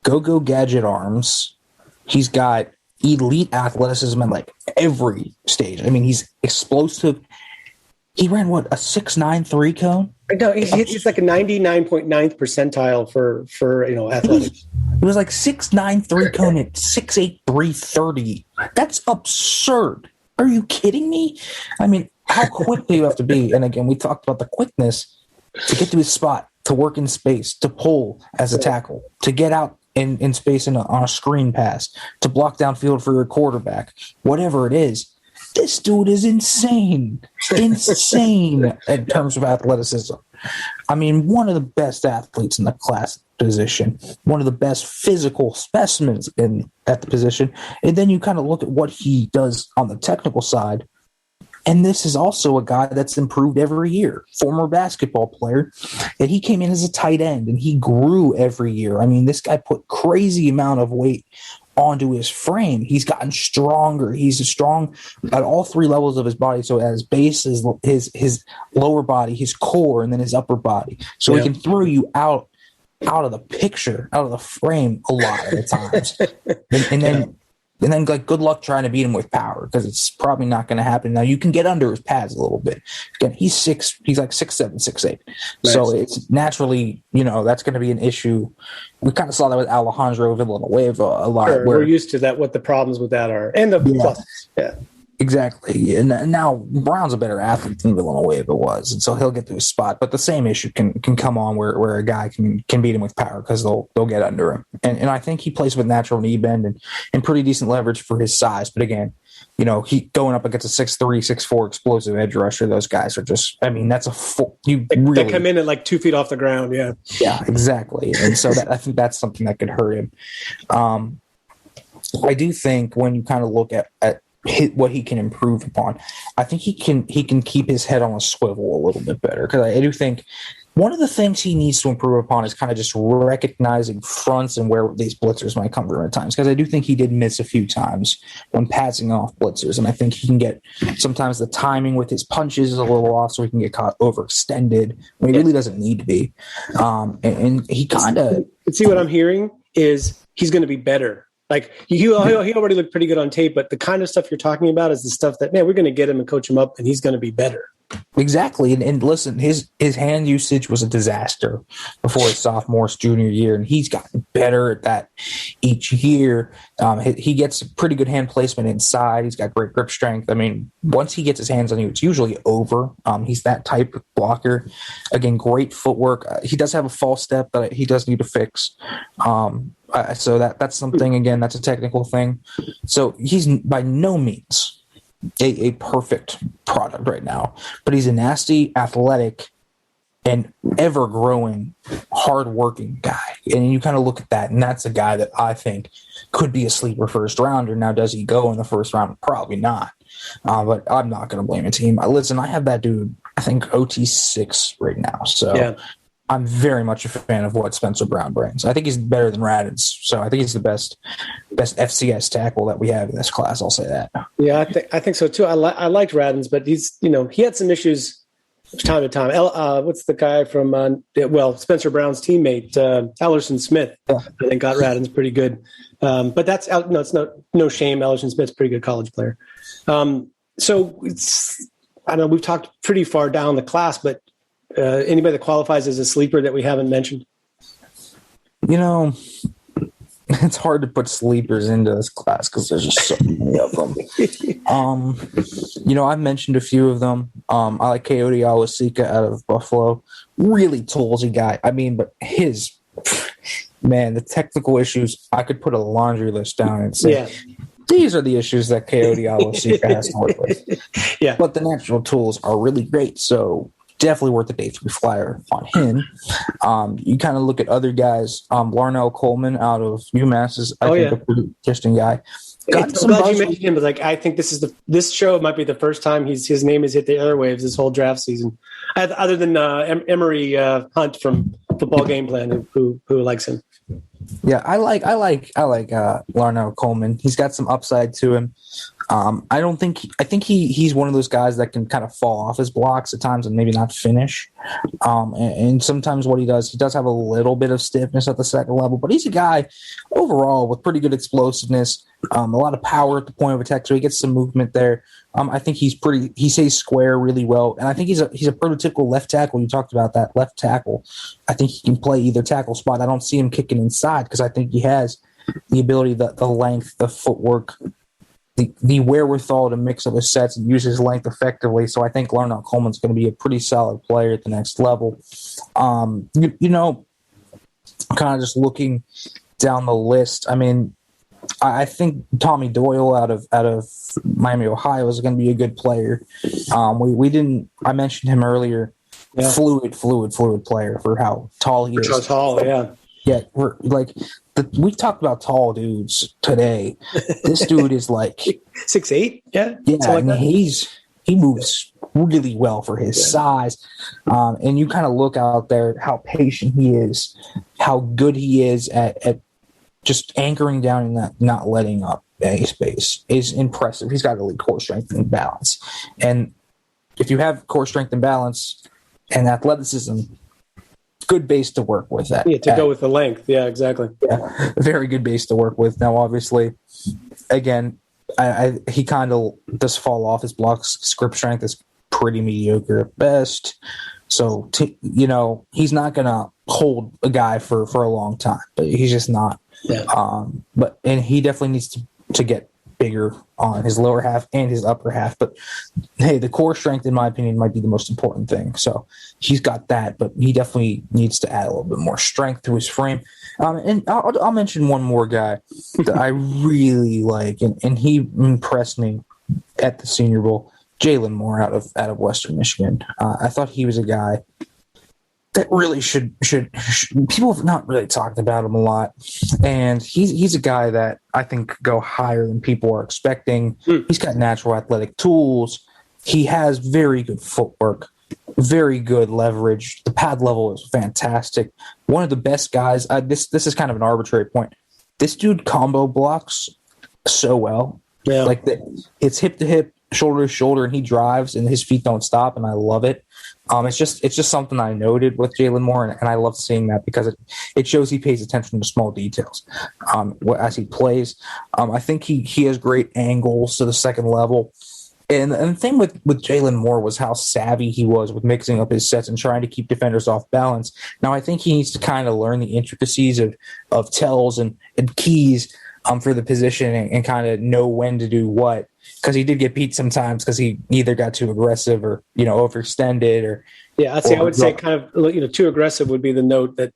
go-go gadget arms. He's got elite athleticism at like every stage. I mean, he's explosive. He ran a 6'9" 3 cone? No, he's like a 99.9th percentile for athletics. It was like 6'9" 3 cone at 6'8" 330. That's absurd. Are you kidding me? I mean, how quick do you have to be? And again, we talked about the quickness to get to his spot, to work in space, to pull as a tackle, to get out in space on a screen pass, to block downfield for your quarterback, whatever it is. This dude is insane in terms of athleticism. I mean, one of the best athletes in the class position, one of the best physical specimens at the position. And then you kind of look at what he does on the technical side. And this is also a guy that's improved every year, former basketball player. And he came in as a tight end, and he grew every year. I mean, this guy put crazy amount of weight onto his frame. He's gotten stronger. He's strong at all three levels of his body. So at his base, his lower body, his core, and then his upper body. So he can throw you out of the picture, out of the frame a lot of the times. And then like, good luck trying to beat him with power, because it's probably not going to happen. Now you can get under his pads a little bit. Again, he's like 6'7", 6'8". Nice. So it's naturally, that's going to be an issue. We kind of saw that with Alejandro Villanueva a lot. Sure, we're used to that, what the problems with that are. And the pluses. Yeah. Exactly. And now Brown's a better athlete than Villanueva was, and so he'll get to his spot. But the same issue can come on where a guy can beat him with power, because they'll get under him. And I think he plays with natural knee bend and pretty decent leverage for his size. But again, he going up against a 6'3", 6'4" explosive edge rusher. Those guys are just, I mean, that's they come in at like 2 feet off the ground. Yeah. Yeah, exactly. And so I think that's something that could hurt him. I do think when you kind of look at what he can improve upon, I think he can keep his head on a swivel a little bit better, because I do think one of the things he needs to improve upon is kind of just recognizing fronts and where these blitzers might come from at times, because I do think he did miss a few times when passing off blitzers, and I think he can get sometimes the timing with his punches is a little off, so he can get caught overextended when he really doesn't need to be. And he kind of see what I'm hearing is he's going to be better Like he already looked pretty good on tape, but the kind of stuff you're talking about is the stuff that, man, we're going to get him and coach him up, and he's going to be better. Exactly. And listen, his hand usage was a disaster before his junior year, and he's gotten better at that each year. He gets pretty good hand placement inside. He's got great grip strength. I mean, once he gets his hands on you, it's usually over. He's that type of blocker. Again, great footwork. He does have a false step that he does need to fix. So that's something, again, that's a technical thing. So he's by no means a perfect product right now, but he's a nasty, athletic, and ever-growing, hard-working guy. And you kind of look at that, and that's a guy that I think could be a sleeper first-rounder. Now, does he go in the first round? Probably not. But I'm not going to blame a team. Listen, I have that dude, I think, OT6 right now. So yeah. I'm very much a fan of what Spencer Brown brings. I think he's better than Radins, so I think he's the best FCS tackle that we have in this class. I'll say that. Yeah, I think so too. I liked Radins, but he had some issues time to time. What's the guy from Spencer Brown's teammate Ellerson Smith? Yeah. I think got Radins pretty good, but it's no shame. Ellerson Smith's a pretty good college player. So I know we've talked pretty far down the class, but. Anybody that qualifies as a sleeper that we haven't mentioned? It's hard to put sleepers into this class because there's just so many of them. I've mentioned a few of them. I like Wil Masisak out of Buffalo. Really toolsy guy. I mean, but the technical issues, I could put a laundry list down and say, these are the issues that Wil Masisak has to work with. Yeah. But the natural tools are really great. So, definitely worth the day 3 flyer on him. You kind of look at other guys. Larnell Coleman out of Umass is, I think, a pretty interesting guy. I'm glad you mentioned him, but I think this show might be the first time his name has hit the airwaves this whole draft season, other than Emery Hunt from Football Game Plan, who likes him. Yeah, I like Larnell Coleman. He's got some upside to him. I think he's one of those guys that can kind of fall off his blocks at times and maybe not finish. And sometimes what he does have a little bit of stiffness at the second level, but he's a guy overall with pretty good explosiveness, a lot of power at the point of attack, so he gets some movement there. I think he stays square really well, and I think he's a prototypical left tackle. You talked about that left tackle. I think he can play either tackle spot. I don't see him kicking inside because I think he has the ability, the length, the footwork, the wherewithal to mix up his sets and use his length effectively. So I think Larnell Coleman's going to be a pretty solid player at the next level. Kind of just looking down the list, I mean, I think Tommy Doyle out of Miami, Ohio is going to be a good player. I mentioned him earlier. Yeah. Fluid player for how tall he is. How tall, yeah. Yeah, we talked about tall dudes today. This dude is like 6'8", yeah. Yeah, and he moves really well for his size. And you kind of look out there how patient he is, how good he is at just anchoring down and not letting up a space is impressive. He's got elite core strength and balance. And if you have core strength and balance and athleticism, good base to work with that. Yeah, to go with the length. Yeah, exactly. Yeah, very good base to work with. Now, obviously, again, he kind of does fall off his blocks. Grip strength is pretty mediocre at best. So, he's not going to hold a guy for a long time, but he's just not. Yeah. And he definitely needs to get bigger on his lower half and his upper half. But hey, the core strength, in my opinion, might be the most important thing. So he's got that, but he definitely needs to add a little bit more strength to his frame. And I'll mention one more guy that I really like, and he impressed me at the Senior Bowl. Jaylen Moore out of Western Michigan. I thought he was a guy that really should people have not really talked about him a lot, and he's a guy that I think go higher than people are expecting. He's got natural athletic tools. He has very good footwork, very good leverage. The pad level is fantastic. One of the best guys. This is kind of an arbitrary point. This dude combo blocks so well. Yeah, it's hip to hip, shoulder to shoulder, and he drives, and his feet don't stop, and I love it. It's just something I noted with Jaylen Moore, and I love seeing that because it shows he pays attention to small details as he plays. I think he has great angles to the second level. And the thing with Jaylen Moore was how savvy he was with mixing up his sets and trying to keep defenders off balance. Now, I think he needs to kind of learn the intricacies of tells and keys for the position and kind of know when to do what. Because he did get beat sometimes because he either got too aggressive or, overextended or. Yeah, I would say kind of, too aggressive would be the note that,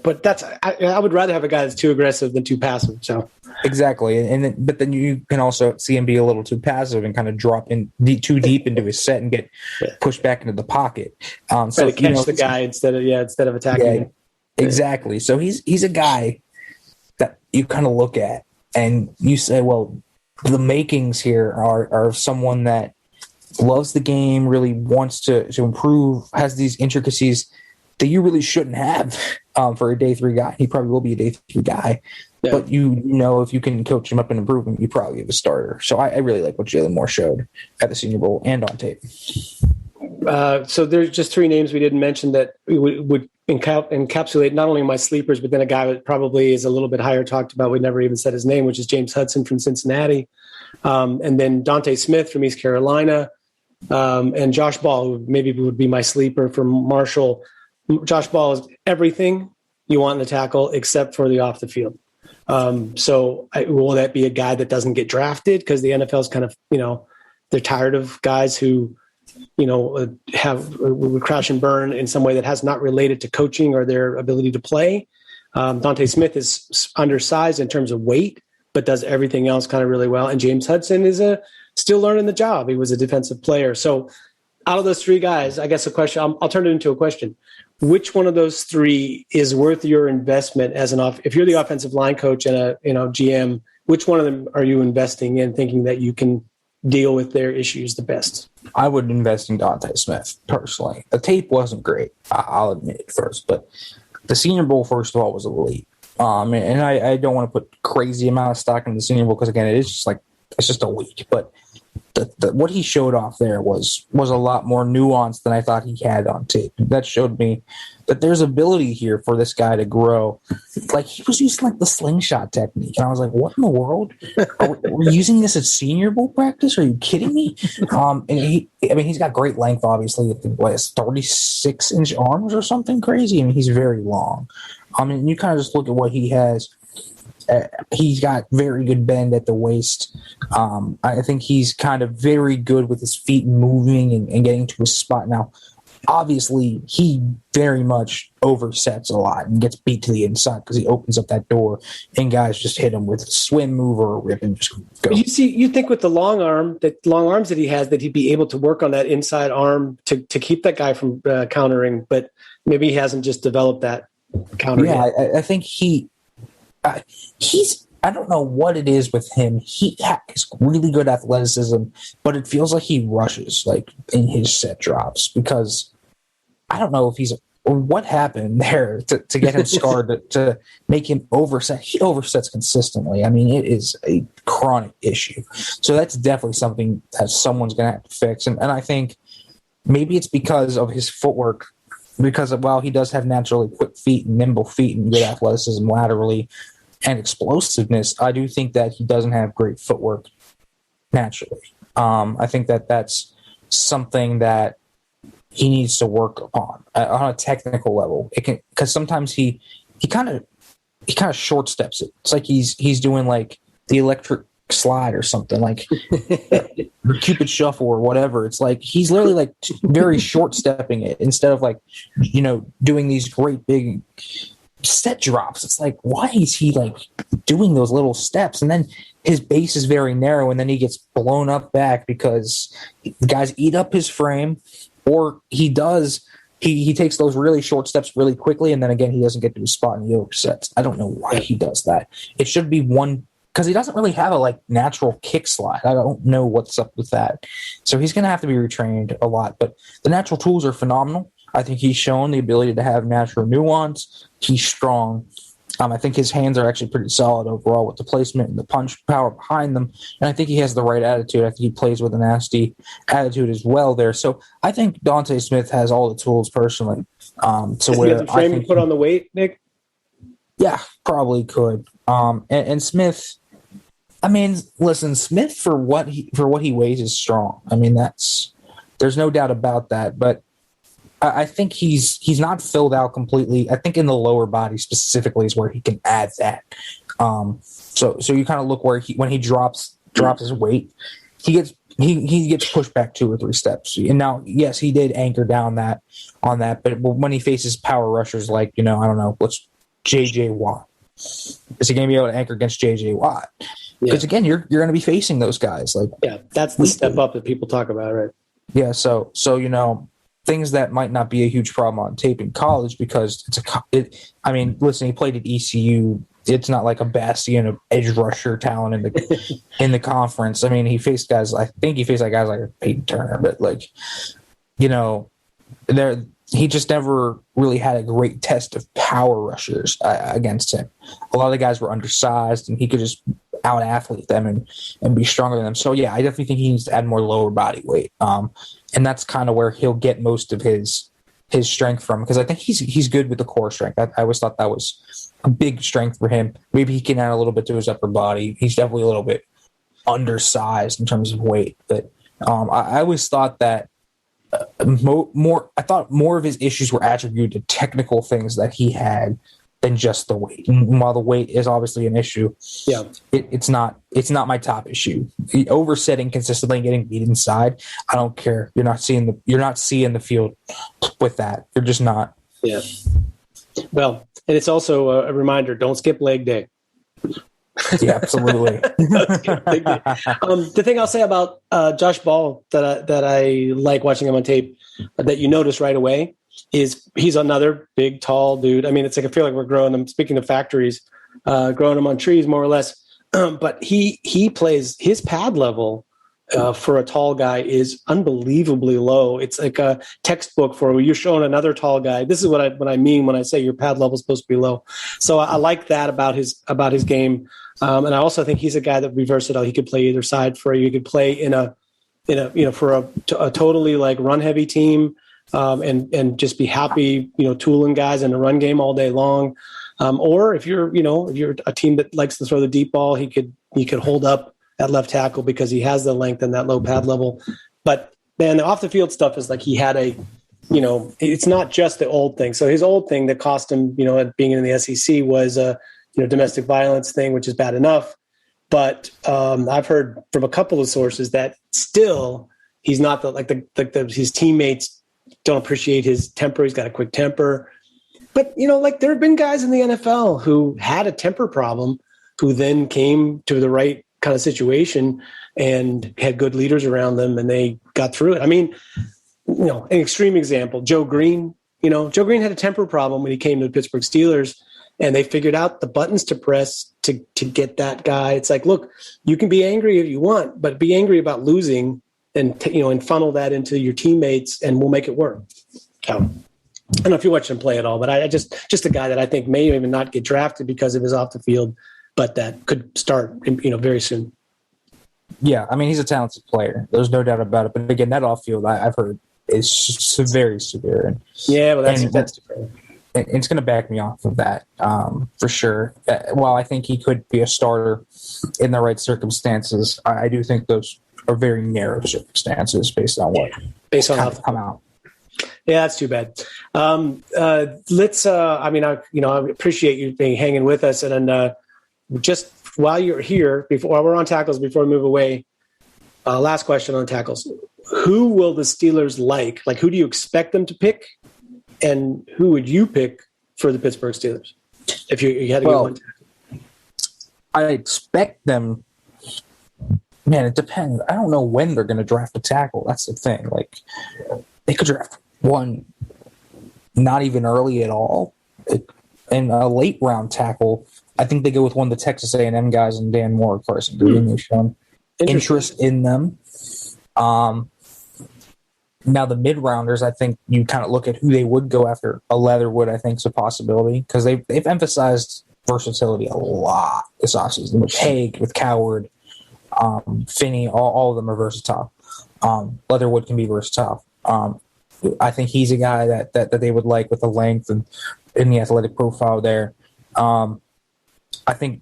but I would rather have a guy that's too aggressive than too passive. So exactly, but then you can also see him be a little too passive and kind of drop in too deep into his set and get pushed back into the pocket. So catch the guy instead of attacking him. Exactly. So he's a guy that you kind of look at and you say, well, the makings here are of someone that loves the game, really wants to improve, has these intricacies that you really shouldn't have for a day 3 guy. He probably will be a day 3 guy. Yeah. But if you can coach him up and improve him, you probably have a starter. So I really like what Jaylen Moore showed at the Senior Bowl and on tape. So there's just 3 names we didn't mention that would encapsulate not only my sleepers, but then a guy that probably is a little bit higher talked about. We never even said his name, which is James Hudson from Cincinnati. And then Dante Smith from East Carolina. And Josh Ball, who maybe would be my sleeper from Marshall. Josh Ball is everything you want in the tackle except for the off the field. So will that be a guy that doesn't get drafted? Because the NFL is kind of, they're tired of guys who, would crash and burn in some way that has not related to coaching or their ability to play. Dante Smith is undersized in terms of weight, but does everything else kind of really well. And James Hudson is still learning the job. He was a defensive player. So out of those 3 guys, I guess a question, I'll turn it into a question. Which one of those 3 is worth your investment as if you're the offensive line coach and a GM, which one of them are you investing in thinking that you can deal with their issues the best? I would invest in Dante Smith personally. The tape wasn't great. I'll admit it first, but the Senior Bowl, first of all, was elite. And I don't want to put crazy amount of stock in the Senior Bowl because again, it's just a week, but what he showed off there was a lot more nuanced than I thought he had on tape. That showed me that there's ability here for this guy to grow. Like he was using the slingshot technique, and I was like, "What in the world? Are we using this at Senior Bowl practice? Are you kidding me?" And he's got great length, obviously. What is 36-inch arms or something crazy? I mean, he's very long. You kind of just look at what he has. He's got very good bend at the waist. I think he's kind of very good with his feet moving and getting to his spot. Now, obviously, he very much oversets a lot and gets beat to the inside because he opens up that door and guys just hit him with a swim move or a rip and just go. You think with the long arms that he has, that he'd be able to work on that inside arm to keep that guy from countering, but maybe he hasn't just developed that counter. Yeah, I think I don't know what it is with him. He has really good athleticism, but it feels like he rushes in his set drops because I don't know if what happened there to get him scarred to make him overset. He oversets consistently. I mean, it is a chronic issue. So that's definitely something that someone's going to have to fix. And I think maybe it's because of his footwork, because while he does have naturally quick feet and nimble feet and good athleticism laterally, and explosiveness, I do think that he doesn't have great footwork naturally. I think that something that he needs to work upon on a technical level. Because sometimes he kind of short steps it. It's like he's doing the electric slide or something, the Cupid shuffle or whatever. It's like he's literally very short stepping it instead of doing these great big set drops. It's like, why is he doing those little steps? And then his base is very narrow and then he gets blown up back because the guys eat up his frame, or he takes those really short steps really quickly and then again he doesn't get to his spot and he oversets. I don't know why he does that. It should be one, because he doesn't really have a natural kick slide. I don't know what's up with that. So he's going to have to be retrained a lot, but the natural tools are phenomenal. I think he's shown the ability to have natural nuance. He's strong. I think his hands are actually pretty solid overall with the placement and the punch power behind them. And I think he has the right attitude. I think he plays with a nasty attitude as well there. So I think Dante Smith has all the tools personally. Does he have the frame to put on the weight, Nick? Yeah, probably could. And Smith, I mean, listen, Smith for what he weighs is strong. I mean, there's no doubt about that. But I think he's not filled out completely. I think in the lower body specifically is where he can add that. So you kind of look where when he drops his weight, he gets pushed back 2 or 3 steps. And now, yes, he did anchor down on that, but when he faces power rushers like, I don't know, what's J.J. Watt, is he going to be able to anchor against J.J. Watt? Because again, you're going to be facing those guys. Like, yeah, that's the step up that people talk about, right? Yeah, so things that might not be a huge problem on tape in college because listen, he played at ECU. It's not like a bastion of edge rusher talent in the conference. I mean, he faced guys. I think he faced guys like Peyton Turner, but he just never really had a great test of power rushers against him. A lot of the guys were undersized, and he could just out athlete them and be stronger than them. So yeah, I definitely think he needs to add more lower body weight. And that's kind of where he'll get most of his strength from, because I think he's good with the core strength. I always thought that was a big strength for him. Maybe he can add a little bit to his upper body. He's definitely a little bit undersized in terms of weight, but I always thought that more of his issues were attributed to technical things that he had than just the weight. And while the weight is obviously an issue, yeah, it's not my top issue. The oversetting consistently and getting beat inside, I don't care. You're not seeing the field with that. You're just not. Yeah. Well, and it's also a reminder: don't skip leg day. Yeah, absolutely. The thing I'll say about Josh Ball that I like watching him on tape that you notice right away is he's another big, tall dude. I mean, it's like I feel like we're growing them. Speaking of factories, growing them on trees, more or less. But he plays his pad level for a tall guy is unbelievably low. It's like a textbook for when you're showing another tall guy. This is what I mean when I say your pad level is supposed to be low. So I like that about his game. And I also think he's a guy that would be versatile. He could play either side for you. He could play in a for a totally like run heavy team. And just be happy, tooling guys in the run game all day long. Or if you're a team that likes to throw the deep ball, he could hold up at left tackle because he has the length and that low pad level. But man, the off the field stuff is like he had it's not just the old thing. So his old thing that cost him, being in the SEC was a domestic violence thing, which is bad enough. But I've heard from a couple of sources that still he's not his teammates don't appreciate his temper. He's got a quick temper. But, there have been guys in the NFL who had a temper problem who then came to the right kind of situation and had good leaders around them and they got through it. I mean, an extreme example, Joe Green. Joe Green had a temper problem when he came to the Pittsburgh Steelers and they figured out the buttons to press to get that guy. It's like, look, you can be angry if you want, but be angry about losing and funnel that into your teammates, and we'll make it work. So, I don't know if you watched him play at all, but I just a guy that I think may even not get drafted because of his off the field, but that could start, very soon. Yeah, I mean, he's a talented player. There's no doubt about it. But again, that off field, I've heard is very severe. And, yeah, well, that's different. And it's going to back me off of that for sure. While I think he could be a starter in the right circumstances, I do think those are very narrow circumstances based on how come out. Yeah, that's too bad. Let's. I appreciate you hanging with us, and just while you're here, while we're on tackles, before we move away, last question on tackles: who will the Steelers like? Like, who do you expect them to pick, and who would you pick for the Pittsburgh Steelers if you had to go one tackle? I expect them. Man, it depends. I don't know when they're going to draft a tackle. That's the thing. Like, they could draft one not even early at all. And a late round tackle, I think they go with one of the Texas A&M guys and Dan Moore, Carson Green. They've shown interest in them. Now, the mid-rounders, I think you kind of look at who they would go after. A Leatherwood, I think, is a possibility because they've emphasized versatility a lot this offseason. With Haig, with Coward, Finney, all of them are versatile. Leatherwood can be versatile. I think he's a guy that they would like with the length and in the athletic profile there. I think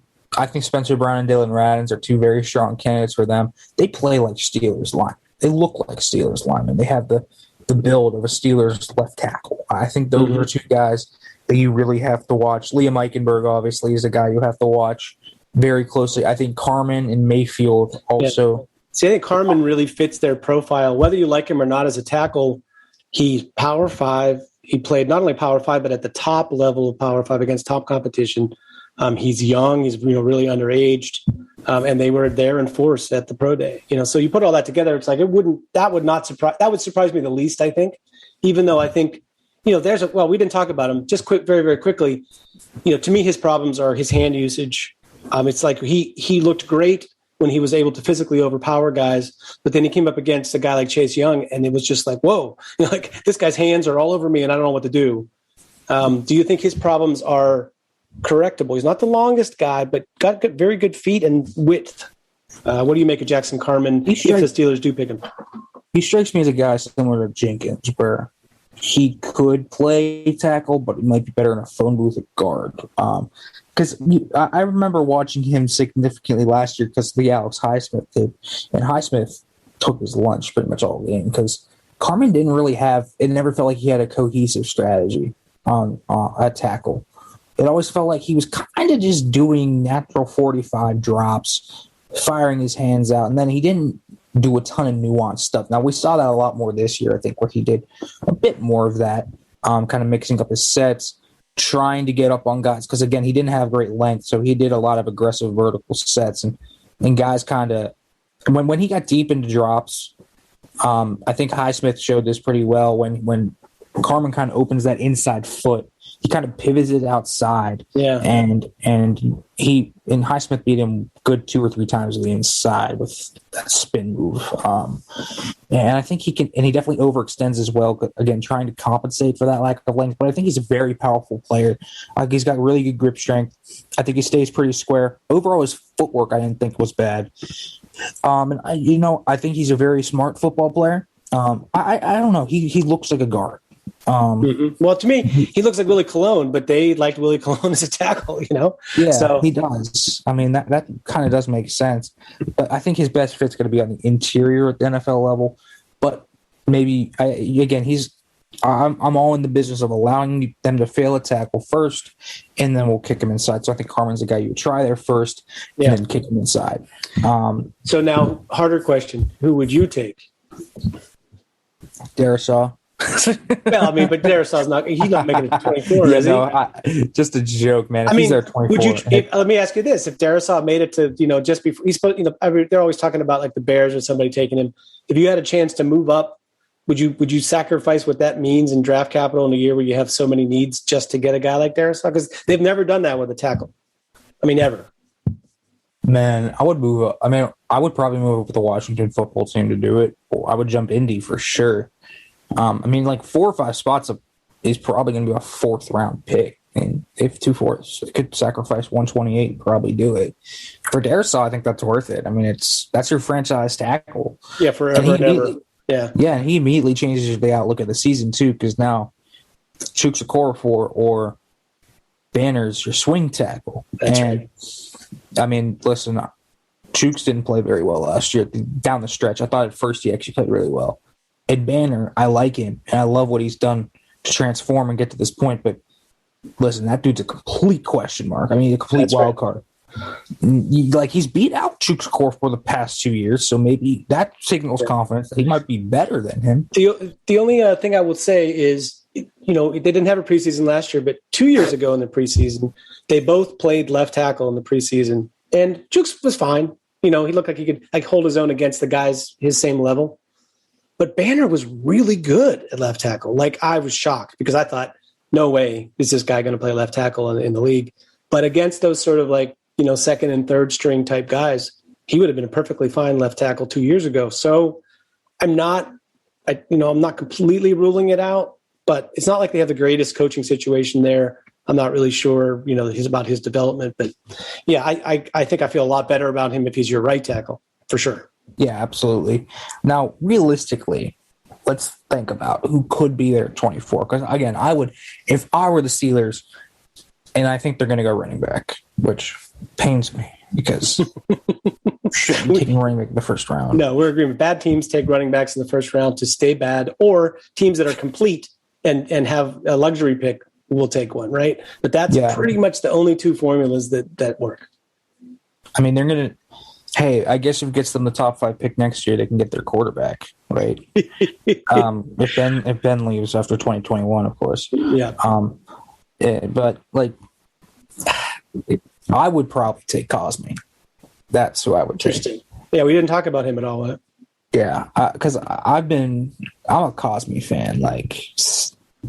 Spencer Brown and Dylan Radins are two very strong candidates for them. They play like Steelers line. They look like Steelers linemen. They have the build of a Steelers left tackle. I think those are two guys that you really have to watch. Liam Eichenberg, obviously, is a guy you have to watch very closely. I think Carmen and Mayfield also. Yeah. See, I think Carmen really fits their profile. Whether you like him or not as a tackle, he's Power 5. He played not only Power 5, but at the top level of Power 5 against top competition. He's young. He's really underaged, and they were there in force at the pro day. So you put all that together, it's like that would surprise me the least. I think, even though I think we didn't talk about him. Just very very quickly. To me, his problems are his hand usage. It's like he looked great when he was able to physically overpower guys, but then he came up against a guy like Chase Young, and it was just like, whoa, like this guy's hands are all over me, and I don't know what to do. Do you think his problems are correctable? He's not the longest guy, but got very good feet and width. What do you make of Jackson Carmen if the Steelers do pick him? He strikes me as a guy similar to Jenkins, where he could play tackle, but he might be better in a phone booth at guard. Because I remember watching him significantly last year because the Alex Highsmith did, and Highsmith took his lunch pretty much all game because Carmen didn't really have – it never felt like he had a cohesive strategy on at tackle. It always felt like he was kind of just doing natural 45 drops, firing his hands out, and then he didn't do a ton of nuanced stuff. Now, we saw that a lot more this year, I think, where he did a bit more of that, kind of mixing up his sets, trying to get up on guys, because, again, he didn't have great length, so he did a lot of aggressive vertical sets, and guys kind of – when he got deep into drops, I think Highsmith showed this pretty well when Carmen kind of opens that inside foot. He kind of pivots it outside, and Highsmith beat him good 2 or 3 times to the inside with that spin move. And I think he can, and he definitely overextends as well. Again, trying to compensate for that lack of length. But I think he's a very powerful player. He's got really good grip strength. I think he stays pretty square. Overall, his footwork I didn't think was bad. And I think he's a very smart football player. I don't know. He looks like a guard. Well, to me, he looks like Willie Colon, but they liked Willie Colon as a tackle, Yeah, so he does. I mean, that kind of does make sense. But I think his best fit's going to be on the interior at the NFL level. But maybe, I'm all in the business of allowing them to fail a tackle first, and then we'll kick him inside. So I think Carmen's the guy you would try there first, and then kick him inside. So now, harder question. Who would you take? Darisaw. Well, I mean, but Darisaw's he's not making it to 24, is he? Just a joke, man. He's there 24. Let me ask you this. If Darisaw made it to, just before he's supposed, they're always talking about like the Bears or somebody taking him. If you had a chance to move up, would you sacrifice what that means in draft capital in a year where you have so many needs just to get a guy like Darisaw? Because they've never done that with a tackle. I mean, ever. Man, I would move up. I mean, I would probably move up with the Washington football team to do it. Or I would jump Indy for sure. Like 4 or 5 spots is probably going to be a 4th round pick. And if 2 fourths, it could sacrifice 128 and probably do it. For Darisaw, I think that's worth it. I mean, that's your franchise tackle. Yeah, forever and ever. Yeah. Yeah, and he immediately changes the outlook of the season, too, because now Chuks Okorafor or Banner's your swing tackle. That's right. I mean, listen, Chuks didn't play very well last year down the stretch. I thought at first he actually played really well. And Banner, I like him, and I love what he's done to transform and get to this point. But listen, that dude's a complete question mark. I mean, a complete wild card. He's beat out Chuks Okorafor for the past 2 years, so maybe that signals confidence that he might be better than him. The only thing I will say is, they didn't have a preseason last year, but 2 years ago in the preseason, they both played left tackle in the preseason, and Chuks was fine. He looked like he could hold his own against the guys his same level. But Banner was really good at left tackle. Like, I was shocked because I thought, no way is this guy going to play left tackle in the league. But against those sort of like, second and third string type guys, he would have been a perfectly fine left tackle 2 years ago. So I'm not completely ruling it out, but it's not like they have the greatest coaching situation there. I'm not really sure, about his development. But yeah, I think I feel a lot better about him if he's your right tackle, for sure. Yeah, absolutely. Now, realistically, let's think about who could be there at 24. Because, again, if I were the Steelers, and I think they're going to go running back, which pains me because shouldn't be taking running back in the first round. No, we're agreeing. Bad teams take running backs in the first round to stay bad, or teams that are complete and have a luxury pick will take one, right? But that's pretty much the only two formulas that work. I mean, they're going to – hey, I guess if it gets them the top 5 pick next year, they can get their quarterback, right? If Ben leaves after 2021, of course. Yeah. But I would probably take Cosme. That's who I would take. Interesting. Yeah, we didn't talk about him at all. Huh? Yeah, because I'm a Cosme fan,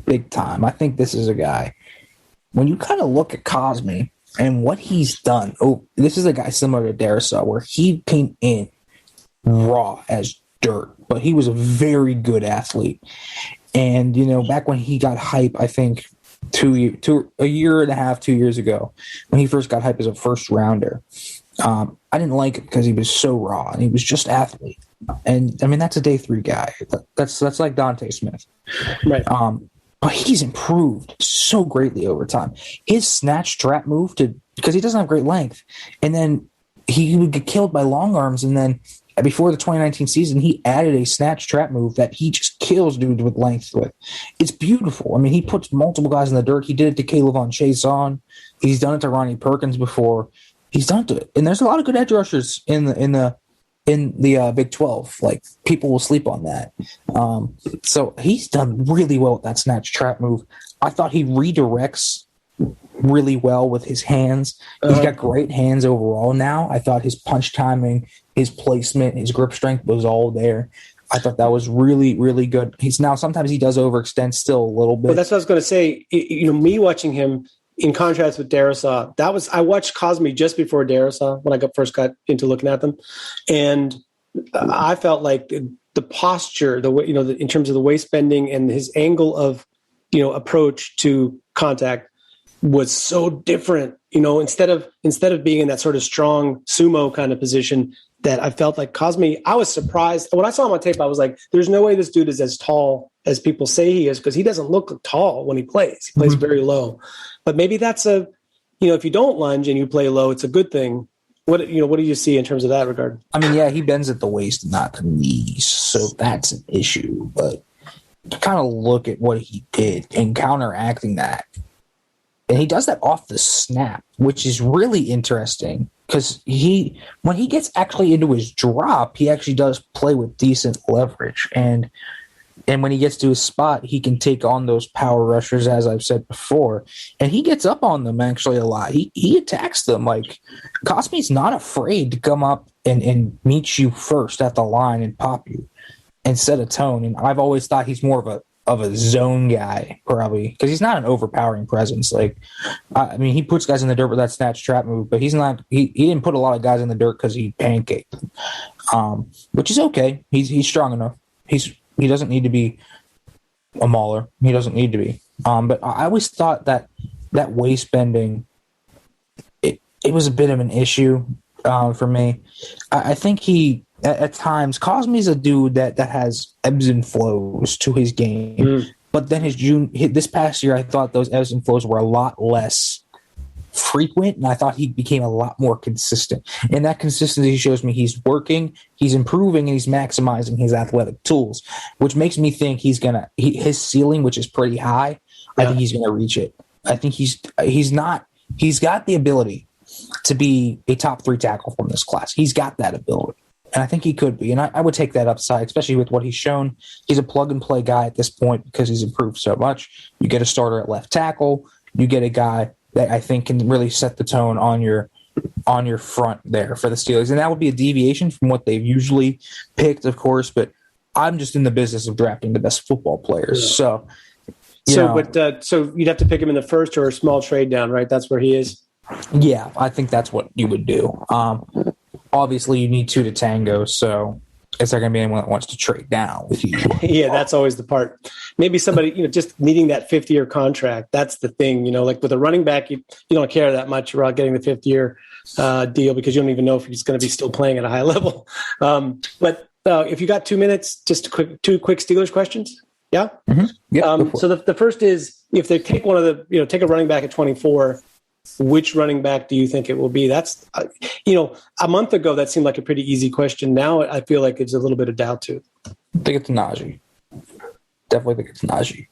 big time. I think this is a guy. When you kind of look at Cosme and what he's done, this is a guy similar to Darrisaw, where he came in raw as dirt, but he was a very good athlete. And back when he got hype, I think a year and a half, 2 years ago, when he first got hype as a first rounder, I didn't like it because he was so raw and he was just athlete. And I mean, that's a day 3 guy. That's like Dante Smith. Right. But he's improved so greatly over time. His snatch trap move because he doesn't have great length. And then he would get killed by long arms. And then before the 2019 season, he added a snatch trap move that he just kills dudes with length with. It's beautiful. I mean, he puts multiple guys in the dirt. He did it to Caleb on Chason. He's done it to Ronnie Perkins before. He's done it. And there's a lot of good edge rushers in the Big 12. People will sleep on that. So he's done really well with that snatch trap move. I thought he redirects really well with his hands. He's got great hands overall now. I thought his punch timing, his placement, his grip strength was all there. I thought that was really, really good. Sometimes he does overextend still a little bit. Well, that's what I was going to say. Me watching him, in contrast with Darrisaw, I watched Cosme just before Darrisaw when I first got into looking at them, and I felt like the posture, the way in terms of the waist bending and his angle of approach to contact was so different. Instead of being in that sort of strong sumo kind of position, that I felt like Cosme. I was surprised when I saw him on tape. I was like, "There's no way this dude is as tall as people say he is," because he doesn't look tall when he plays. He plays very low. But maybe that's if you don't lunge and you play low, it's a good thing. What do you see in terms of that regard? I mean, yeah, he bends at the waist, not the knees, so that's an issue. But to kind of look at what he did and counteracting that, and he does that off the snap, which is really interesting because when he gets actually into his drop, he actually does play with decent leverage. And when he gets to his spot, he can take on those power rushers, as I've said before. And he gets up on them actually a lot. He attacks them. Cosme's not afraid to come up and meet you first at the line and pop you and set a tone. And I've always thought he's more of a zone guy, probably, because he's not an overpowering presence. He puts guys in the dirt with that snatch trap move, but he's not. He didn't put a lot of guys in the dirt because he pancaked them, which is okay. He's strong enough. He doesn't need to be a mauler. He doesn't need to be. But I always thought that waist bending, it was a bit of an issue for me. I think at times, Cosme's a dude that has ebbs and flows to his game. But then this past year, I thought those ebbs and flows were a lot less frequent, and I thought he became a lot more consistent. And that consistency shows me he's working, he's improving, and he's maximizing his athletic tools, which makes me think his ceiling, which is pretty high, I think he's gonna reach it. I think he's got the ability to be a top 3 tackle from this class. He's got that ability. And I think he could be. And I would take that upside, especially with what he's shown. He's a plug-and-play guy at this point because he's improved so much. You get a starter at left tackle. You get a guy that I think can really set the tone on your front there for the Steelers. And that would be a deviation from what they've usually picked, of course. But I'm just in the business of drafting the best football players. Yeah. So you'd have to pick him in the first or a small trade down, right? That's where he is? Yeah, I think that's what you would do. Obviously, you need 2 to tango, so is there going to be anyone that wants to trade down with you? Yeah, that's always the part. Maybe somebody, just needing that 5th-year contract. That's the thing, like with a running back, you don't care that much about getting the 5th-year deal because you don't even know if he's going to be still playing at a high level. But if you got 2 minutes, just two quick Steelers questions. Yeah. Mm-hmm. Yep, so the first is, if they take one of the, take a running back at 24, which running back do you think it will be? That's, a month ago, that seemed like a pretty easy question. Now I feel like it's a little bit of doubt to it. I think it's Najee. Definitely think it's Najee.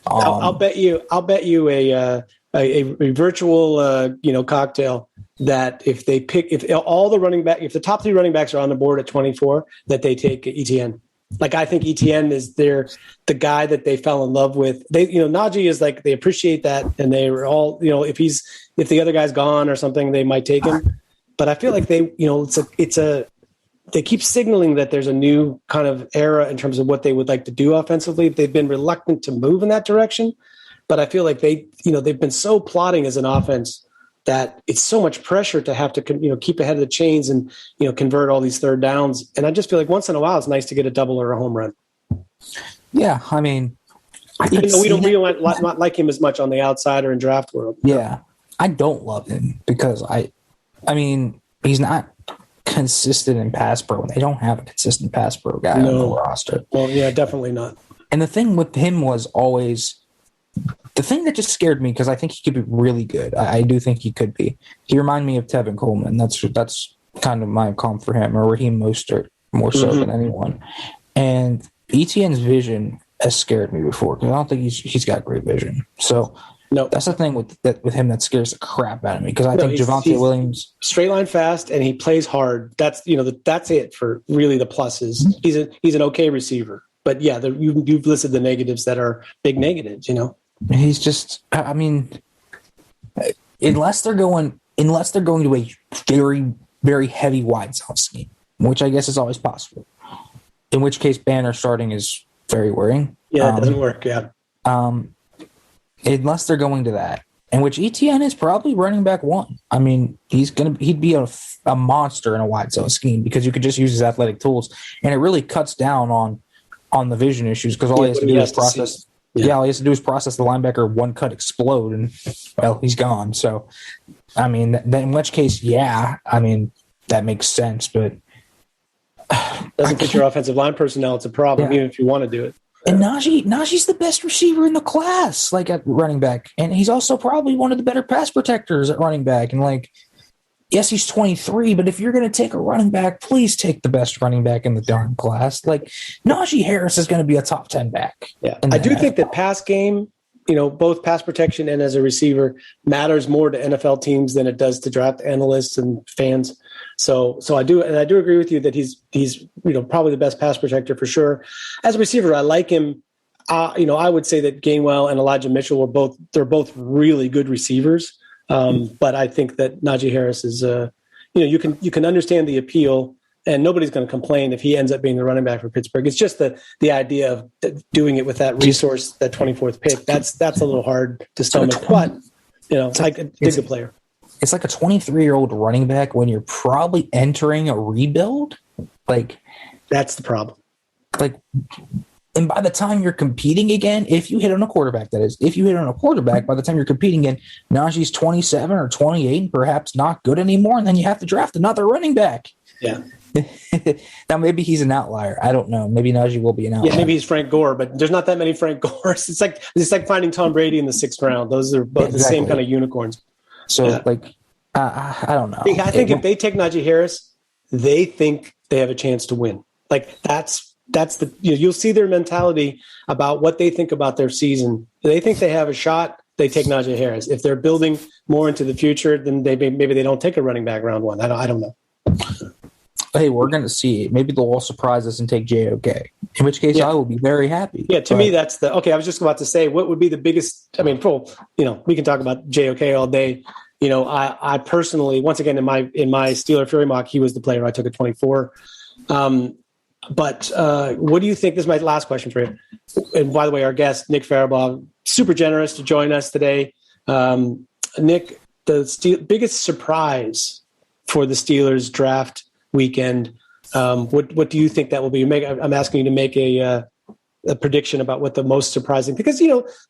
I'll bet you a virtual, cocktail that if the top 3 running backs are on the board at 24, that they take ETN. Like, I think ETN is the guy that they fell in love with. They, Najee is like, they appreciate that. And they were all, if the other guy's gone or something, they might take him. But I feel like they, they keep signaling that there's a new kind of era in terms of what they would like to do offensively. They've been reluctant to move in that direction, but I feel like they've been so plotting as an offense that it's so much pressure to have to, keep ahead of the chains and, convert all these third downs. And I just feel like once in a while, it's nice to get a double or a home run. Yeah. I mean, even though we don't not like him as much on the outside or in draft world. Yeah. I don't love him because I mean, he's not consistent in pass pro. They don't have a consistent pass pro guy on the roster. Well, yeah, definitely not. And the thing with him was always the thing that just scared me, because I think he could be really good. I do think he could be. He reminded me of Tevin Coleman. That's kind of my comp for him, or Raheem Mostert more so than anyone. And ETN's vision has scared me before, because I don't think he's got great vision. So no, that's the thing with him that scares the crap out of me, because I think Javonte Williams straight line fast and he plays hard. That's that's it for really the pluses. He's an okay receiver, but yeah, you've listed the negatives that are big negatives. He's just, I mean, unless they're going to a very, very heavy wide zone scheme, which I guess is always possible. In which case, Banner starting is very worrying. Yeah, it doesn't work. Yeah. Unless they're going to that, in which ETN is probably running back 1. I mean, he'd be a monster in a wide zone scheme, because you could just use his athletic tools, and it really cuts down on the vision issues, because all he has to do is process. Yeah, all he has to do is process the linebacker, one cut, explode, and, well, he's gone. So, I mean, then in which case, yeah, I mean, that makes sense, but doesn't fit your offensive line personnel. It's a problem, even if you want to do it. And Najee's the best receiver in the class, like, at running back, and he's also probably one of the better pass protectors at running back. And, like, yes, he's 23, but if you're going to take a running back, please take the best running back in the darn class. Like, Najee Harris is going to be a top 10 back. Yeah, I do think that pass game, both pass protection and as a receiver, matters more to NFL teams than it does to draft analysts and fans. So I do agree with you that he's probably the best pass protector for sure. As a receiver, I like him. I would say that Gainwell and Elijah Mitchell they're both really good receivers. But I think that Najee Harris is, you can understand the appeal, and nobody's going to complain if he ends up being the running back for Pittsburgh. It's just the idea of doing it with that resource, that 24th pick. That's a little hard to stomach. But I dig the player. It's like a 23-year-old running back when you're probably entering a rebuild. Like, that's the problem. Like, and by the time you're competing again, if you hit on a quarterback, by the time you're competing again, Najee's 27 or 28, and perhaps not good anymore, and then you have to draft another running back. Yeah. Now, maybe he's an outlier. I don't know. Maybe Najee will be an outlier. Yeah, maybe he's Frank Gore, but there's not that many Frank Gores. It's like finding Tom Brady in the 6th round. Those are both the same kind of unicorns. So, I don't know. I think if they take Najee Harris, they think they have a chance to win. Like, that's the you'll see their mentality about what they think about their season. If they think they have a shot, they take Najee Harris. If they're building more into the future, then maybe they don't take a running back round 1. I don't know. Hey, we're going to see. Maybe they'll all surprise us and take JOK, in which case I will be very happy. Yeah, to me, that's okay. I was just about to say, what would be the biggest? I mean, we can talk about JOK all day. I personally, once again, in my Steeler Fury mock, he was the player I took at 24. But what do you think? This is my last question for you. And by the way, our guest, Nick Farabaugh, super generous to join us today. Nick, the biggest surprise for the Steelers draft weekend What do you think that will be? I'm asking you to make a prediction about what the most surprising, because,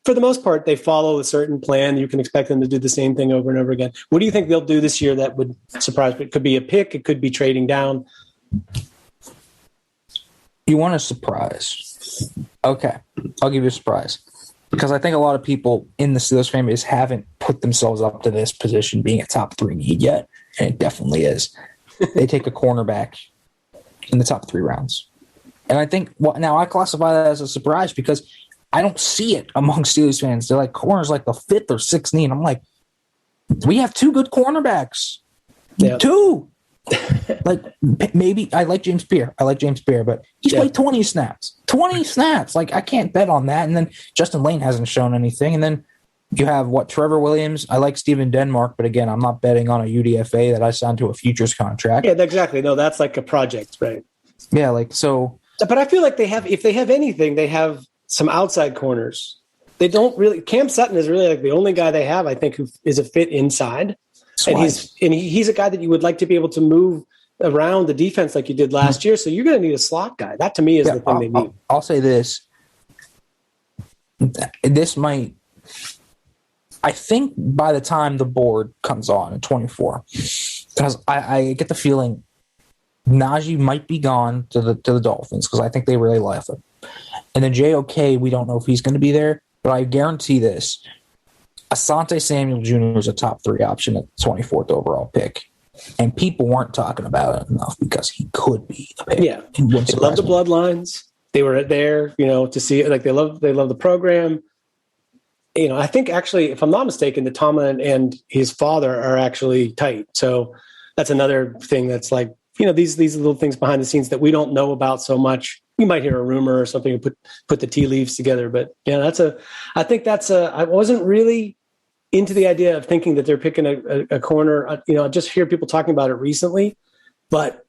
for the most part, they follow a certain plan. You can expect them to do the same thing over and over again. What do you think they'll do this year that would surprise me? It could be a pick. It could be trading down. You want a surprise? Okay, I'll give you a surprise. Because I think a lot of people in the Steelers fan base haven't put themselves up to this position being a top 3 need yet. And it definitely is. They take a cornerback in the top 3 rounds. And I think, now I classify that as a surprise because I don't see it among Steelers fans. They're like, corner's like the 5th or 6th need. I'm like, we have 2 good cornerbacks. Yeah. 2. Like, maybe I like James Pierre, but he's played 20 snaps. 20 snaps. Like, I can't bet on that. And then Justin Lane hasn't shown anything. And then you have Trevor Williams. I like Steven Denmark, but again, I'm not betting on a UDFA that I signed to a futures contract. Yeah, exactly. No, that's like a project, right? Yeah, like, so. But I feel like if they have anything, they have some outside corners. They don't really. Cam Sutton is really like the only guy they have, I think, who is a fit inside. And he's a guy that you would like to be able to move around the defense like you did last year. So you're going to need a slot guy. That to me is the thing they need. I'll say this. This might. I think by the time the board comes on in 24, because I get the feeling Najee might be gone to the Dolphins because I think they really like him. And then JOK, we don't know if he's going to be there, but I guarantee this. Asante Samuel Jr. is a top 3 option at the 24th overall pick. And people weren't talking about it enough because he could be the pick. Yeah. They love the bloodlines. They were there, to see it. Like they love the program. I think actually, if I'm not mistaken, that Tomlin and his father are actually tight. So that's another thing that's like, these little things behind the scenes that we don't know about so much. You might hear a rumor or something and put the tea leaves together. But yeah, I wasn't really into the idea of thinking that they're picking a corner. I just hear people talking about it recently, but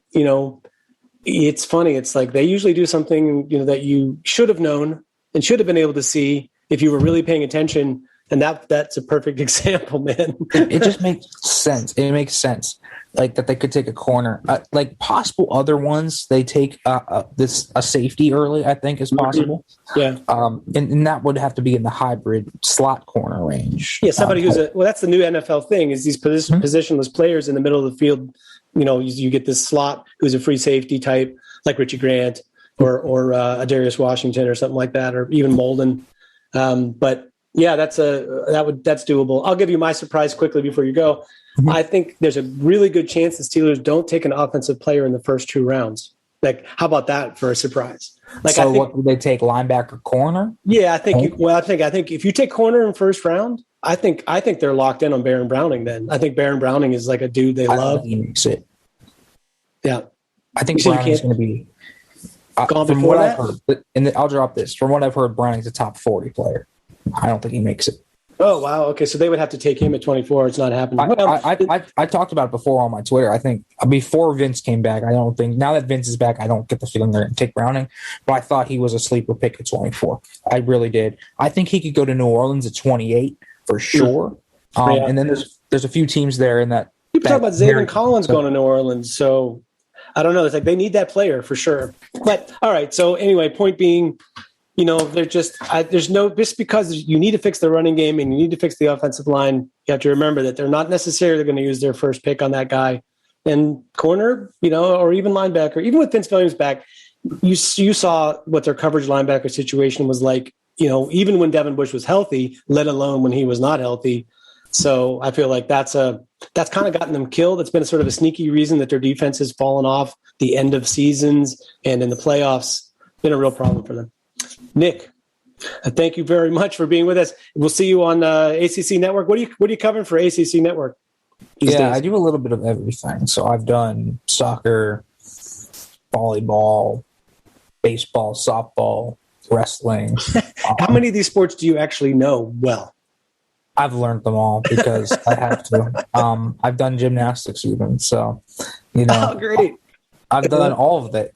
it's funny. It's like they usually do something, that you should have known and should have been able to see if you were really paying attention. And that's a perfect example, man. It just makes sense. It makes sense. Like that they could take a corner. Like possible other ones, they take a safety early, I think is possible. Yeah. And that would have to be in the hybrid slot corner range. Yeah, somebody that's the new NFL thing is these positionless players in the middle of the field. You get this slot who's a free safety type, like Richie Grant or a Darius Washington or something like that, or even Molden. But yeah, that's doable. I'll give you my surprise quickly before you go. Mm-hmm. I think there's a really good chance the Steelers don't take an offensive player in the first 2 rounds. Like, how about that for a surprise? Like, so what would they take, linebacker, corner? Yeah, I think. I think if you take corner in first round, I think they're locked in on Baron Browning. Then I think Baron Browning is like a dude they love. He makes it. Yeah, I think Browning's going to be gone before that. I've heard, and I'll drop this. From what I've heard, Browning's a top 40 player. I don't think he makes it. Oh, wow. Okay, so they would have to take him at 24. It's not happening. I talked about it before on my Twitter. I think before Vince came back, I don't think – now that Vince is back, I don't get the feeling they're going to take Browning. But I thought he was a sleeper pick at 24. I really did. I think he could go to New Orleans at 28 for sure. And then there's a few teams there in that – people talk about Zayvon Collins going to New Orleans. So I don't know. It's like they need that player for sure. But all right. So anyway, point being – they're just because you need to fix the running game and you need to fix the offensive line. You have to remember that they're not necessarily going to use their first pick on that guy. And corner, or even linebacker, even with Vince Williams back, you saw what their coverage linebacker situation was like, even when Devin Bush was healthy, let alone when he was not healthy. So I feel like that's kind of gotten them killed. It's been a sort of a sneaky reason that their defense has fallen off the end of seasons and in the playoffs. Been a real problem for them. Nick, thank you very much for being with us. We'll see you on ACC Network. What are you covering for ACC Network these days? I do a little bit of everything. So I've done soccer, volleyball, baseball, softball, wrestling. How many of these sports do you actually know well? I've learned them all because I have to. I've done gymnastics even. So, Oh, great. I've done all of it.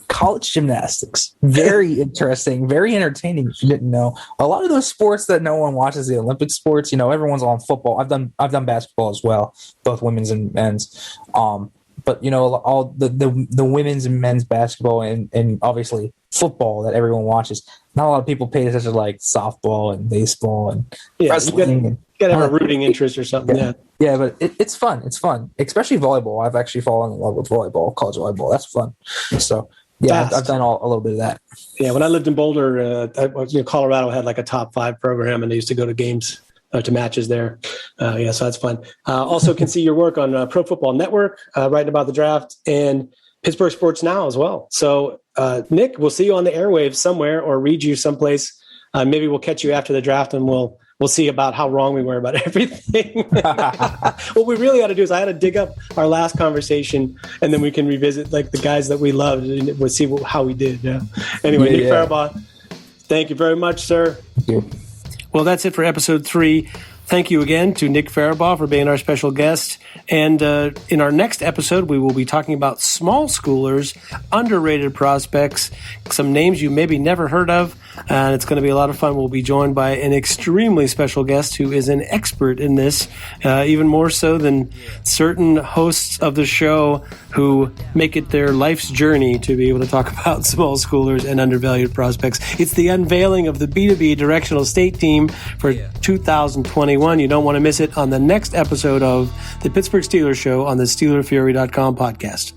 College gymnastics, very interesting, very entertaining. If you didn't know, a lot of those sports that no one watches, the Olympic sports, everyone's on football. I've done basketball as well, both women's and men's. But all the women's and men's basketball and obviously football that everyone watches. Not a lot of people pay attention to like softball and baseball and wrestling. You gotta have a rooting interest or something. Yeah, but it's fun. It's fun, especially volleyball. I've actually fallen in love with volleyball, college volleyball. That's fun. So yeah, I've done a little bit of that. Yeah, when I lived in Boulder, Colorado had like a top 5 program, and they used to go to games. To matches there. So that's fun. Also can see your work on Pro Football Network, writing about the draft, and Pittsburgh Sports Now as well. So, Nick, we'll see you on the airwaves somewhere or read you someplace. Maybe we'll catch you after the draft and we'll see about how wrong we were about everything. What we really ought to do is I had to dig up our last conversation, and then we can revisit like the guys that we loved and we'll see how we did. Yeah. Anyway, Nick Farabaugh, thank you very much, sir. Thank you. Well, that's it for episode 3. Thank you again to Nick Farabaugh for being our special guest. And in our next episode, we will be talking about small schoolers, underrated prospects, some names you maybe never heard of. And it's going to be a lot of fun. We'll be joined by an extremely special guest who is an expert in this, even more so than certain hosts of the show who make it their life's journey to be able to talk about small schoolers and undervalued prospects. It's the unveiling of the B2B Directional State Team for 2021. You don't want to miss it on the next episode of the Pittsburgh Steelers Show on the SteelerFury.com podcast.